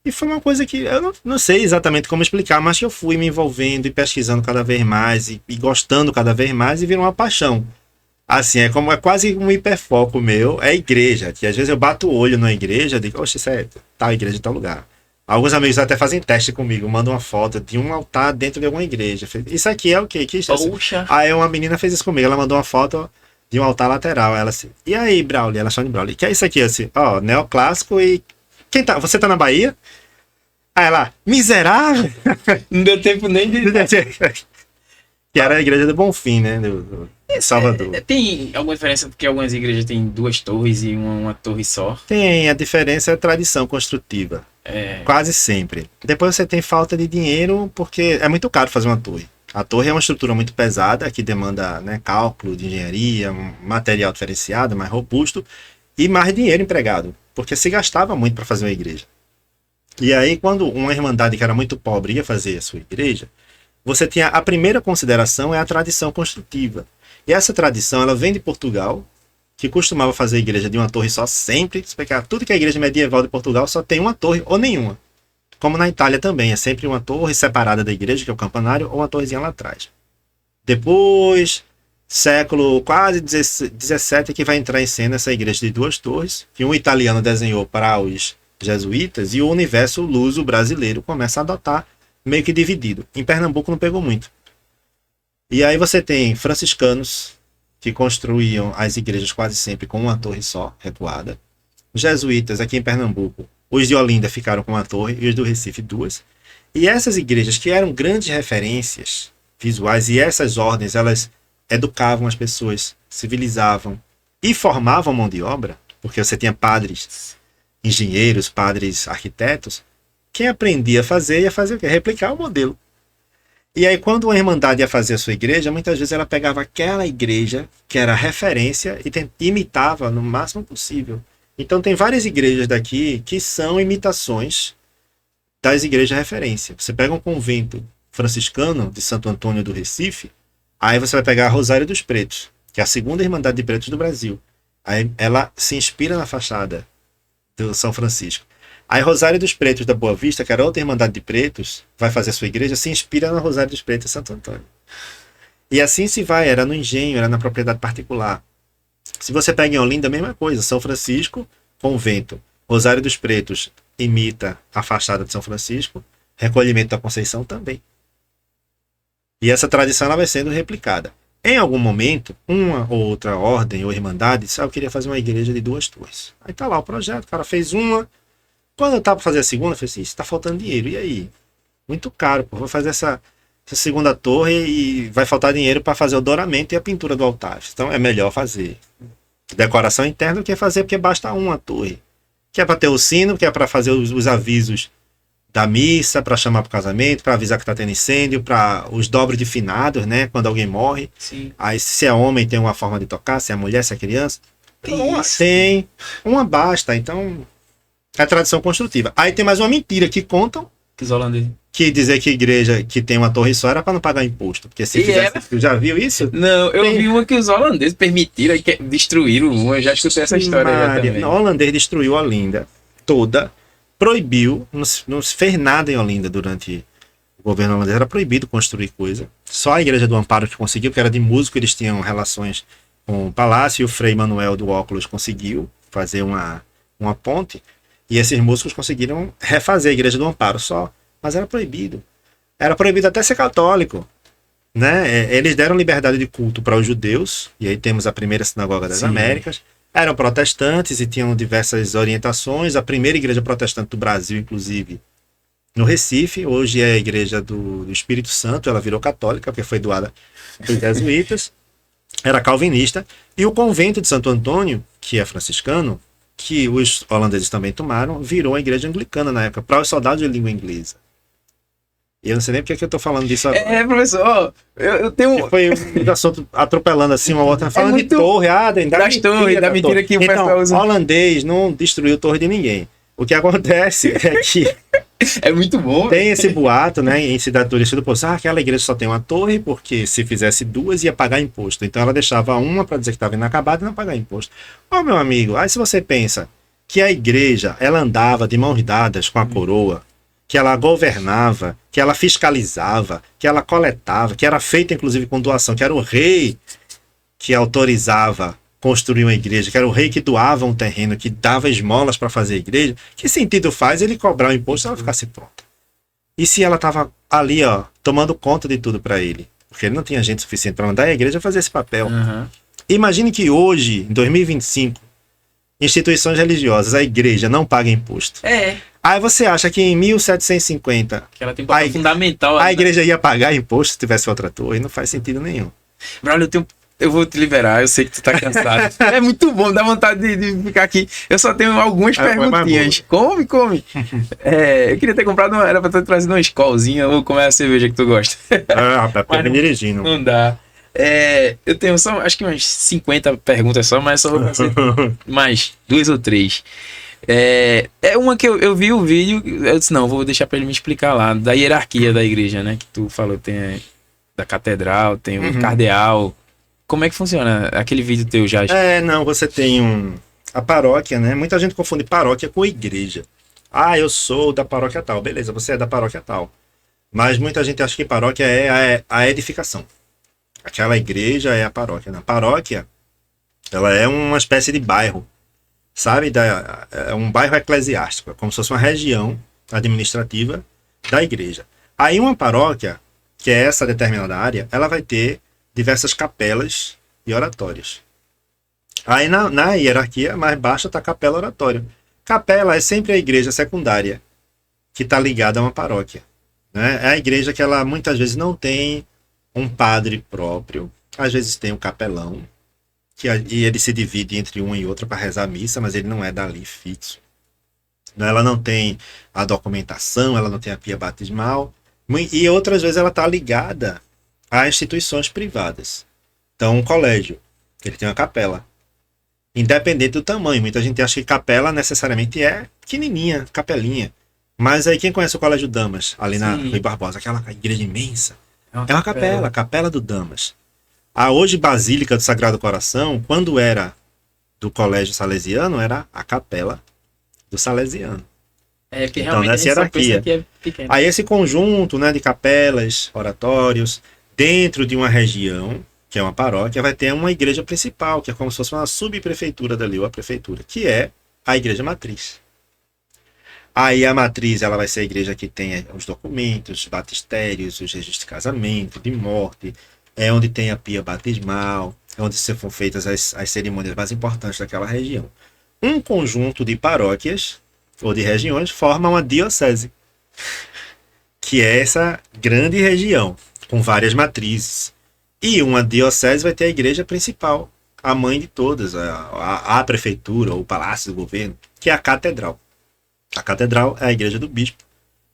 E foi uma coisa que eu não sei exatamente como explicar, mas que eu fui me envolvendo e pesquisando cada vez mais e gostando cada vez mais e virou uma paixão. Assim, é quase um hiperfoco meu, é a igreja, que às vezes eu bato o olho na igreja e digo, oxe, isso é tal igreja em tal lugar. Alguns amigos até fazem teste comigo, mandam uma foto de um altar dentro de alguma igreja. Isso aqui é o quê? Poxa. Aí uma menina fez isso comigo, ela mandou uma foto de um altar lateral. Ela assim, e aí, Braulio? Ela chama de Braulio. O que é isso aqui? Assim, ó, neoclássico e... Você tá na Bahia? Aí ela, miserável! Não deu tempo nem de... Que era a igreja do Bonfim, né? Do Salvador. Tem alguma diferença porque algumas igrejas têm duas torres e uma torre só? Tem, a diferença é a tradição construtiva. É. Quase sempre. Depois você tem falta de dinheiro porque é muito caro fazer uma torre. A torre é uma estrutura muito pesada que demanda, né, cálculo de engenharia, um material diferenciado, mais robusto e mais dinheiro empregado, porque se gastava muito para fazer uma igreja. E aí, quando uma irmandade que era muito pobre ia fazer a sua igreja, você tinha a primeira consideração é a tradição construtiva. E essa tradição ela vem de Portugal, que costumava fazer a igreja de uma torre só sempre. Explicar tudo que a igreja medieval de Portugal só tem uma torre ou nenhuma. Como na Itália também, é sempre uma torre separada da igreja, que é o campanário, ou uma torrezinha lá atrás. Depois, século quase 17, que vai entrar em cena essa igreja de duas torres, que um italiano desenhou para os jesuítas, e o universo luso brasileiro começa a adotar meio que dividido. Em Pernambuco não pegou muito. E aí você tem franciscanos, que construíam as igrejas quase sempre com uma torre só, recuada. Os jesuítas aqui em Pernambuco, os de Olinda ficaram com uma torre e os do Recife duas. E essas igrejas que eram grandes referências visuais, e essas ordens, elas educavam as pessoas, civilizavam e formavam mão de obra, porque você tinha padres, engenheiros, padres, arquitetos. Quem aprendia a fazer, ia fazer o quê? Replicar o modelo. E aí, quando uma irmandade ia fazer a sua igreja, muitas vezes ela pegava aquela igreja que era referência e imitava no máximo possível. Então, tem várias igrejas daqui que são imitações das igrejas de referência. Você pega um convento franciscano de Santo Antônio do Recife, aí você vai pegar a Rosário dos Pretos, que é a segunda irmandade de pretos do Brasil. Aí ela se inspira na fachada do São Francisco. Aí Rosário dos Pretos da Boa Vista, que era outra irmandade de pretos, vai fazer a sua igreja, se inspira na Rosário dos Pretos de Santo Antônio. E assim se vai, era no engenho, era na propriedade particular. Se você pega em Olinda, a mesma coisa, São Francisco, convento. Rosário dos Pretos imita a fachada de São Francisco, Recolhimento da Conceição também. E essa tradição ela vai sendo replicada. Em algum momento, uma ou outra ordem ou irmandade disse, eu queria fazer uma igreja de duas torres. Aí tá lá o projeto, o cara fez uma. Quando eu tava para fazer a segunda, eu falei assim, está faltando dinheiro, e aí? Muito caro, pô, vou fazer essa segunda torre e vai faltar dinheiro para fazer o douramento e a pintura do altar. Então é melhor fazer decoração interna do que fazer porque basta uma torre. Que é para ter o sino, que é para fazer os avisos da missa, para chamar para o casamento, para avisar que está tendo incêndio, para os dobros de finados, né, quando alguém morre. Sim. Aí se é homem tem uma forma de tocar, se é mulher, se é criança. Isso. Tem uma basta, então... É tradição construtiva. Aí tem mais uma mentira que contam, Os holandeses. que dizer que igreja que tem uma torre só era para não pagar imposto. Porque se E fizesse... era? Tu já viu isso? Não, eu Tem. vi uma que os holandeses permitiram e destruíram uma. Eu já escutei essa história já Maria, também. o holandês destruiu Olinda toda, proibiu, não se fez nada em Olinda durante o governo holandês, era proibido construir coisa. Só a Igreja do Amparo que conseguiu, porque era de músico, eles tinham relações com o palácio, e o Frei Manuel do Óculos conseguiu fazer uma ponte. E esses músicos conseguiram refazer a Igreja do Amparo só. Mas era proibido. Era proibido até ser católico. Né? Eles deram liberdade de culto para os judeus. E aí temos a primeira sinagoga das Sim. Américas. Eram protestantes e tinham diversas orientações. A primeira igreja protestante do Brasil, inclusive, no Recife. Hoje é a Igreja do Espírito Santo. Ela virou católica, porque foi doada pelos jesuítas. Era calvinista. E o convento de Santo Antônio, que é franciscano, que os holandeses também tomaram, virou a igreja anglicana na época, para os soldados de língua inglesa. E eu não sei nem porque que eu tô falando disso agora. Professor, eu tenho... Que foi um assunto atropelando assim uma outra, falando muito... de torre, das torres, da mentira que o pessoal então, usa. holandês não destruiu torre de ninguém. O que acontece é que É muito bom. Tem esse boato, né, em cidade turística do Poço, aquela igreja só tem uma torre, porque se fizesse duas ia pagar imposto. Então ela deixava uma para dizer que estava inacabada e não pagar imposto. Ô, meu amigo, aí se você pensa que a igreja, ela andava de mãos dadas com a coroa, que ela governava, que ela fiscalizava, que ela coletava, que era feita inclusive com doação, que era o rei que autorizava construir uma igreja, que era o rei que doava um terreno, que dava esmolas para fazer a igreja, que sentido faz ele cobrar o imposto se ela ficasse pronta? E se ela estava ali, ó, tomando conta de tudo para ele? Porque ele não tinha gente suficiente para mandar a igreja fazer esse papel. Uhum. Imagine que hoje, em 2025, instituições religiosas, a igreja não paga imposto. Aí você acha que em 1750 que ela tem um papel fundamental. A igreja ia pagar imposto se tivesse outra torre? Não faz sentido nenhum. Braulio, eu vou te liberar, eu sei que tu tá cansado. É muito bom, dá vontade de ficar aqui. Eu só tenho algumas perguntinhas. Come. Eu queria ter comprado era pra ter trazido uma escolzinha ou comer a cerveja que tu gosta. Rapaz, me dirigindo. Não dá. Eu tenho só, acho que umas 50 perguntas só, mas só vou fazer mais 2 ou 3. Uma que eu vi o vídeo, eu disse, não, vou deixar pra ele me explicar lá, da hierarquia da igreja, né? Que tu falou, tem da catedral, tem o cardeal. Como é que funciona aquele vídeo teu já? Não, você tem a paróquia, né? Muita gente confunde paróquia com igreja. Eu sou da paróquia tal. Beleza, você é da paróquia tal. Mas muita gente acha que paróquia é a edificação. Aquela igreja é a paróquia. Na paróquia, ela é uma espécie de bairro, sabe? É um bairro eclesiástico, como se fosse uma região administrativa da igreja. Aí uma paróquia, que é essa determinada área, ela vai ter diversas capelas e oratórios. Aí na hierarquia mais baixa está a capela oratório. Capela é sempre a igreja secundária que está ligada a uma paróquia, né? É a igreja que ela muitas vezes não tem um padre próprio, às vezes tem um capelão, e ele se divide entre uma e outra para rezar a missa, mas ele não é dali fixo. Ela não tem a documentação, ela não tem a pia batismal, e outras vezes ela está ligada a instituições privadas. Então, um colégio, ele tem uma capela. Independente do tamanho. Muita gente acha que capela necessariamente é pequenininha, capelinha. Mas aí quem conhece o Colégio Damas, ali na Rui Barbosa, aquela igreja imensa, é uma capela, Capela do Damas. A hoje Basílica do Sagrado Coração, quando era do Colégio Salesiano, era a capela do Salesiano. Que então, nessa hierarquia. Aí esse conjunto, né, de capelas, oratórios, dentro de uma região, que é uma paróquia, vai ter uma igreja principal, que é como se fosse uma subprefeitura dali, ou a prefeitura, que é a igreja matriz. Aí a matriz, ela vai ser a igreja que tem os documentos, os batistérios, os registros de casamento, de morte, é onde tem a pia batismal, é onde são feitas as cerimônias mais importantes daquela região. Um conjunto de paróquias, ou de regiões, forma uma diocese, que é essa grande região, com várias matrizes. E uma diocese vai ter a igreja principal, a mãe de todas, a prefeitura ou o palácio do governo, que é a catedral. A catedral é a igreja do bispo,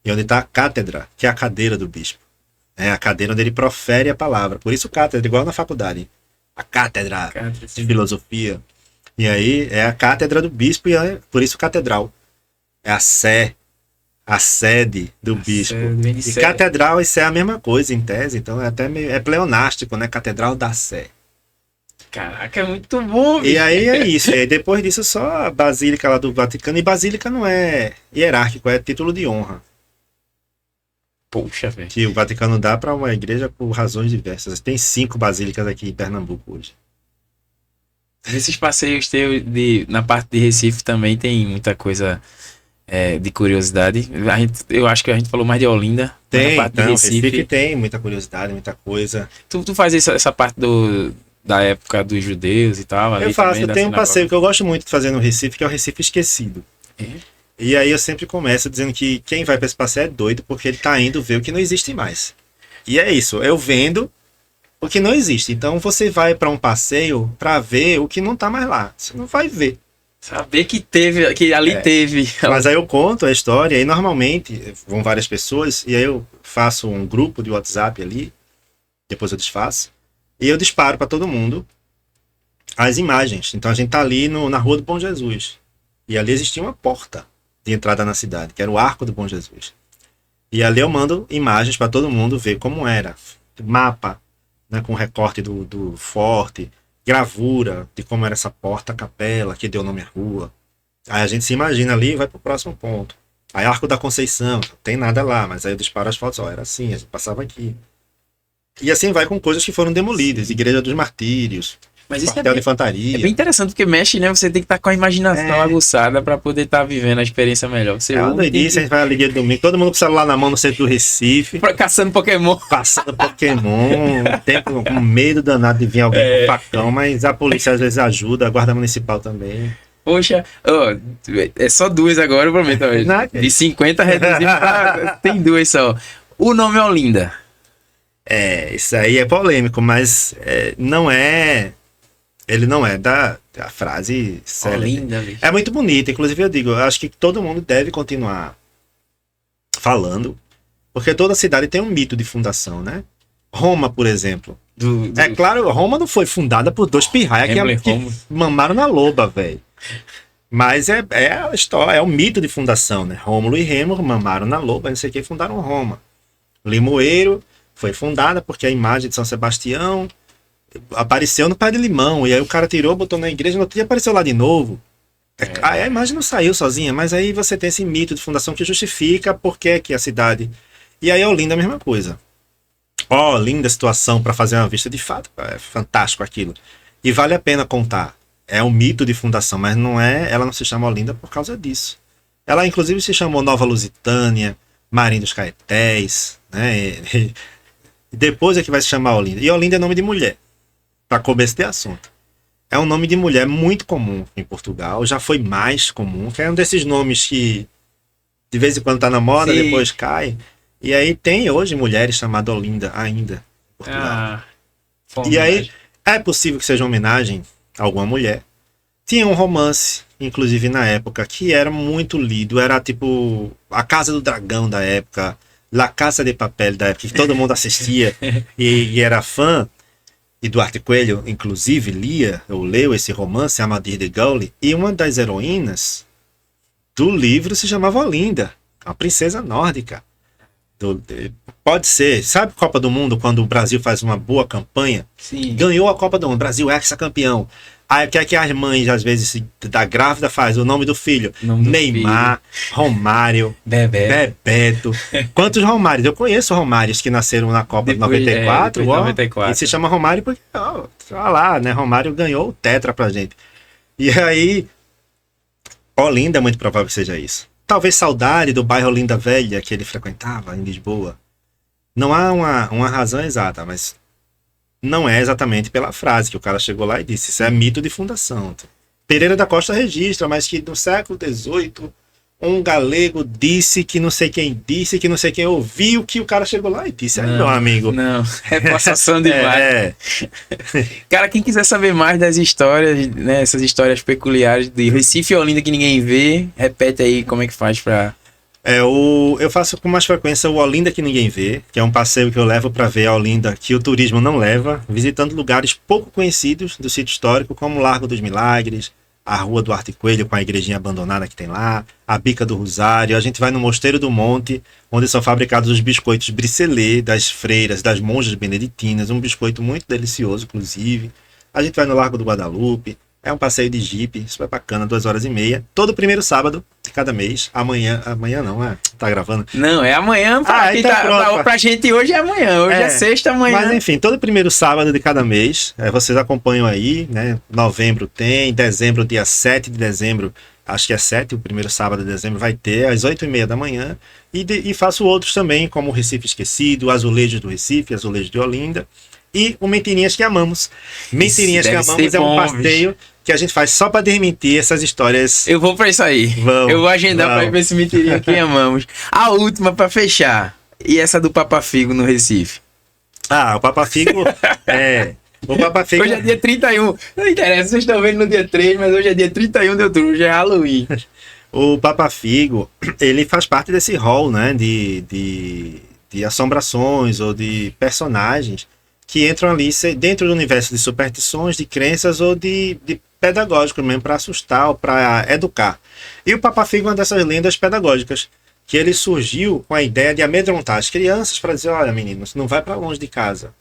e onde está a cátedra, que é a cadeira do bispo. É a cadeira onde ele profere a palavra. Por isso cátedra, igual na faculdade. A cátedra de filosofia. E aí é a cátedra do bispo, e por isso catedral. É a sede do bispo. E catedral, isso é a mesma coisa em tese, então é até meio pleonástico, né? Catedral da Sé. Caraca, é muito bom, bicho. E aí é isso. E aí depois disso só a Basílica lá do Vaticano. E Basílica não é hierárquico, é título de honra. Poxa, velho. Que o Vaticano dá para uma igreja por razões diversas. Tem 5 basílicas aqui em Pernambuco hoje. Nesses passeios teus na parte de Recife também tem muita coisa de curiosidade. Eu acho que a gente falou mais de Olinda. Tem, Recife tem muita curiosidade, muita coisa. Tu faz essa parte da época dos judeus e tal? Eu faço, eu tenho um passeio que eu gosto muito de fazer no Recife, que é o Recife Esquecido. E aí eu sempre começo dizendo que quem vai para esse passeio é doido, porque ele tá indo ver o que não existe mais. E é isso, eu vendo o que não existe. Então você vai para um passeio para ver o que não tá mais lá. Você não vai ver. Saber que ali teve. Mas aí eu conto a história, e normalmente vão várias pessoas, e aí eu faço um grupo de WhatsApp ali, depois eu desfaço, e eu disparo para todo mundo as imagens. Então a gente tá ali na Rua do Bom Jesus. E ali existia uma porta de entrada na cidade, que era o Arco do Bom Jesus. E ali eu mando imagens para todo mundo ver como era. Mapa, né, com recorte do forte, gravura de como era essa porta, capela, que deu nome à rua. Aí a gente se imagina ali e vai pro próximo ponto. Aí Arco da Conceição, não tem nada lá, mas aí eu disparo as fotos, ó, era assim, a gente passava aqui. E assim vai com coisas que foram demolidas, Igreja dos Martírios, Mas isso quartel de infantaria. é bem interessante, porque mexe, né? Você tem que estar com a imaginação aguçada pra poder estar vivendo a experiência melhor. Você É uma ouve, tem doidice, a gente vai ali dia de domingo, todo mundo com o celular na mão no centro do Recife, caçando Pokémon. passando Pokémon, tempo com medo danado de vir alguém com facão, mas a polícia às vezes ajuda, a guarda municipal também. Poxa, ó, é só duas agora, eu prometo. Não, De 50 reduzido pra... Tem duas só. O nome é Olinda. Isso aí é polêmico, mas não é. Ele não é da frase célebre. Olinda, bicho. É muito bonito, inclusive eu digo, eu acho que todo mundo deve continuar falando, porque toda cidade tem um mito de fundação, né? Roma, por exemplo. É claro, Roma não foi fundada por dois pirraia que mamaram na loba, velho. Mas é a história, é o mito de fundação, né? Rômulo e Remo mamaram na loba, não sei o que, fundaram Roma. Limoeiro foi fundada porque a imagem de São Sebastião apareceu no Pé de Limão, e aí o cara tirou, botou na igreja, no outro dia apareceu lá de novo. A imagem não saiu sozinha, mas aí você tem esse mito de fundação que justifica por que a cidade... E aí Olinda é a mesma coisa. Linda situação para fazer uma vista, de fato, é fantástico aquilo. E vale a pena contar. É um mito de fundação, mas ela não se chama Olinda por causa disso. Ela inclusive se chamou Nova Lusitânia, Marim dos Caetés, né? E depois é que vai se chamar Olinda. E Olinda é nome de mulher, para começo de assunto. É um nome de mulher muito comum em Portugal, já foi mais comum, que é um desses nomes que de vez em quando tá na moda, sim, depois cai. E aí tem hoje mulheres chamadas Olinda ainda em Portugal. E aí é possível que seja uma homenagem a alguma mulher. Tinha um romance, inclusive na época, que era muito lido, era tipo A Casa do Dragão da época, La Casa de Papel da época, que todo mundo assistia e era fã. E Duarte Coelho, inclusive, leu esse romance, Amadís de Gaule, e uma das heroínas do livro se chamava Olinda, uma princesa nórdica. Pode ser, sabe Copa do Mundo, quando o Brasil faz uma boa campanha? Sim. Ganhou a Copa do Mundo, Brasil é ex-campeão. Aí o que é que as mães, às vezes, da grávida faz? O nome do filho. Neymar, filho. Romário, Bebeto. Quantos Romários? Eu conheço Romários que nasceram na Copa de 94. De 94. E se chama Romário porque, olha lá, né? Romário ganhou o tetra pra gente. E aí, Olinda é muito provável que seja isso. Talvez saudade do bairro Olinda Velha que ele frequentava em Lisboa. Não há uma razão exata, mas não é exatamente pela frase que o cara chegou lá e disse. Isso é mito de fundação. Pereira da Costa registra, mas que no século XVIII um galego disse que não sei quem ouviu que o cara chegou lá e disse. Aí, meu amigo. Não, é passação demais. Cara, quem quiser saber mais das histórias, né, essas histórias peculiares de Recife e Olinda que ninguém vê, repete aí como é que faz pra... Eu faço com mais frequência o Olinda que ninguém vê, que é um passeio que eu levo para ver a Olinda que o turismo não leva, visitando lugares pouco conhecidos do sítio histórico, como o Largo dos Milagres, a Rua Duarte Coelho com a igrejinha abandonada que tem lá, a Bica do Rosário. A gente vai no Mosteiro do Monte, onde são fabricados os biscoitos bricelê das freiras, das monjas beneditinas, um biscoito muito delicioso, inclusive. A gente vai no Largo do Guadalupe. É um passeio de jipe, super bacana, 2h30. Todo primeiro sábado de cada mês. Amanhã não, tá gravando? Não, é amanhã. Pra gente hoje é amanhã. Hoje é sexta, amanhã. Mas enfim, todo primeiro sábado de cada mês. Vocês acompanham aí, né? Novembro tem, dezembro, dia 7 de dezembro. Acho que é 7, o primeiro sábado de dezembro vai ter, às 8h30 da manhã. E faço outros também, como o Recife Esquecido, Azulejos do Recife, Azulejos de Olinda. E o Mentirinhas que Amamos. Mentirinhas que Amamos é um passeio que a gente faz só pra desmentir essas histórias. Eu vou pra isso aí. Eu vou agendar pra ir pra esse Mentirinha que Amamos. A última pra fechar. E essa do Papa Figo no Recife? O Papa Figo o Papa Figo... Hoje é dia 31. Não interessa, vocês estão vendo no dia 3, mas hoje é dia 31 de outubro, hoje é Halloween. O Papa Figo, ele faz parte desse rol, né, de assombrações ou de personagens que entram ali dentro do universo de superstições, de crenças ou de pedagógicos mesmo, para assustar ou para educar. E o Papa Figo é uma dessas lendas pedagógicas, que ele surgiu com a ideia de amedrontar as crianças para dizer, olha menino, você não vai para longe de casa,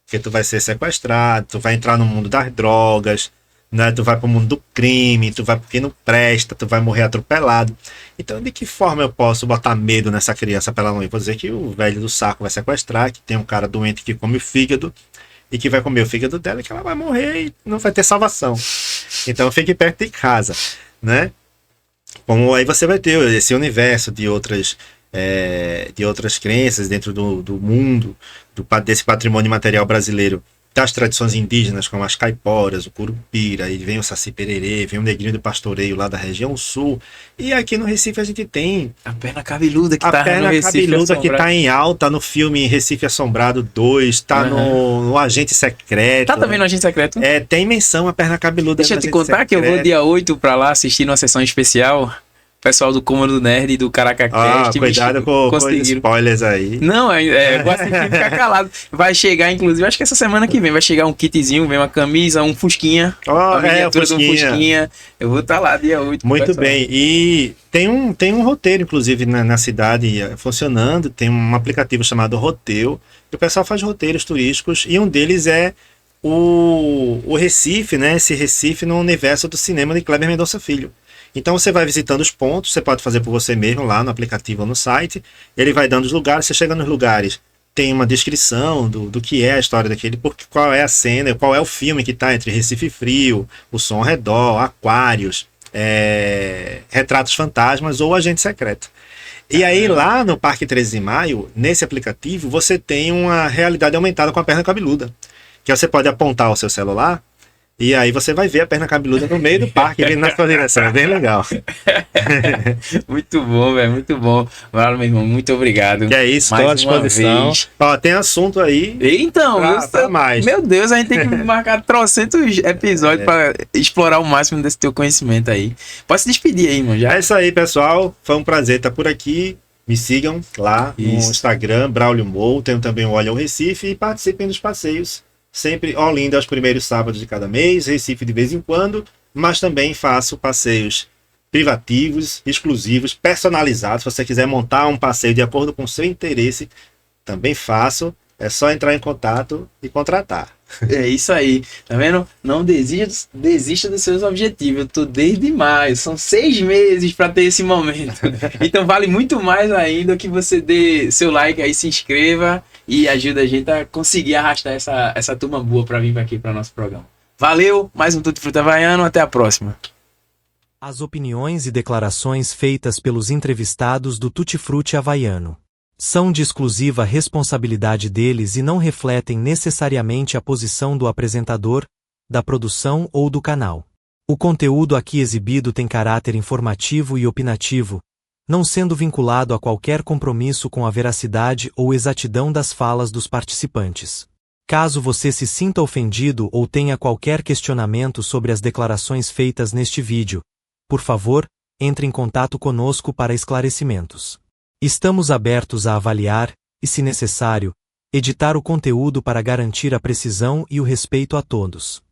porque tu vai ser sequestrado, tu vai entrar no mundo das drogas, né? Tu vai para o mundo do crime, tu vai porque não presta, tu vai morrer atropelado. Então, de que forma eu posso botar medo nessa criança para ela não ir? Vou dizer que o velho do saco vai sequestrar, que tem um cara doente que come o fígado e que vai comer o fígado dela e que ela vai morrer e não vai ter salvação. Então, fique perto de casa, né? Como aí você vai ter esse universo de outras crenças dentro do mundo, desse patrimônio material brasileiro, das tradições indígenas, como as caiporas, o curupira, aí vem o saci pererê, vem o negrinho do pastoreio lá da região sul. E aqui no Recife a gente tem a perna cabeluda que a tá perna no Recife cabeluda que Assombrado. tá em alta no filme Recife Assombrado 2, tá no Agente Secreto. Tá também no Agente Secreto? Tem menção a perna cabeluda. Deixa eu te contar que eu vou dia 8 pra lá assistir numa sessão especial. O pessoal do Cômodo Nerd e do CaracaCast. Cuidado com os spoilers aí. Não, vou assistir e ficar calado. Vai chegar, inclusive, acho que essa semana que vem, vai chegar um kitzinho, vem uma camisa, um fusquinha. A miniatura de um fusquinha. Eu vou estar lá dia 8. Muito bem. E tem um roteiro, inclusive, na cidade funcionando. Tem um aplicativo chamado Roteiro. Que o pessoal faz roteiros turísticos. E um deles é o Recife, né? Esse Recife no universo do cinema de Kleber Mendonça Filho. Então você vai visitando os pontos, você pode fazer por você mesmo lá no aplicativo ou no site, ele vai dando os lugares, você chega nos lugares, tem uma descrição do que é a história daquele, qual é a cena, qual é o filme que está entre Recife Frio, O Som ao Redor, Aquários, Retratos Fantasmas ou Agente Secreto. E aí lá no Parque 13 de Maio, nesse aplicativo, você tem uma realidade aumentada com a perna cabeluda, que você pode apontar o seu celular, e aí você vai ver a perna cabeluda no meio do parque, vindo na sua direção. É bem legal. Muito bom, velho. Muito bom. Valeu, meu irmão. Muito obrigado. Que é isso, estou à disposição. Ó, tem assunto aí. Então, pra mais. Meu Deus, a gente tem que marcar trocentos episódios para explorar o máximo desse teu conhecimento aí. Pode se despedir aí, irmão. Já. É isso aí, pessoal. Foi um prazer estar por aqui. Me sigam lá no Instagram, Braulio Mou. Tenho também o Olha o Recife e participem dos passeios. Sempre Olinda aos primeiros sábados de cada mês, Recife de vez em quando, mas também faço passeios privativos, exclusivos, personalizados. Se você quiser montar um passeio de acordo com o seu interesse, também faço. É só entrar em contato e contratar. É isso aí, tá vendo? Não desista dos seus objetivos. Eu tô desde maio, são 6 meses para ter esse momento. Então vale muito mais ainda que você dê seu like aí, se inscreva e ajuda a gente a conseguir arrastar essa turma boa para vir aqui para nosso programa. Valeu, mais um Tutti Frutti Havaiano, até a próxima. As opiniões e declarações feitas pelos entrevistados do Tutti Frutti Havaiano são de exclusiva responsabilidade deles e não refletem necessariamente a posição do apresentador, da produção ou do canal. O conteúdo aqui exibido tem caráter informativo e opinativo, não sendo vinculado a qualquer compromisso com a veracidade ou exatidão das falas dos participantes. Caso você se sinta ofendido ou tenha qualquer questionamento sobre as declarações feitas neste vídeo, por favor, entre em contato conosco para esclarecimentos. Estamos abertos a avaliar, e se necessário, editar o conteúdo para garantir a precisão e o respeito a todos.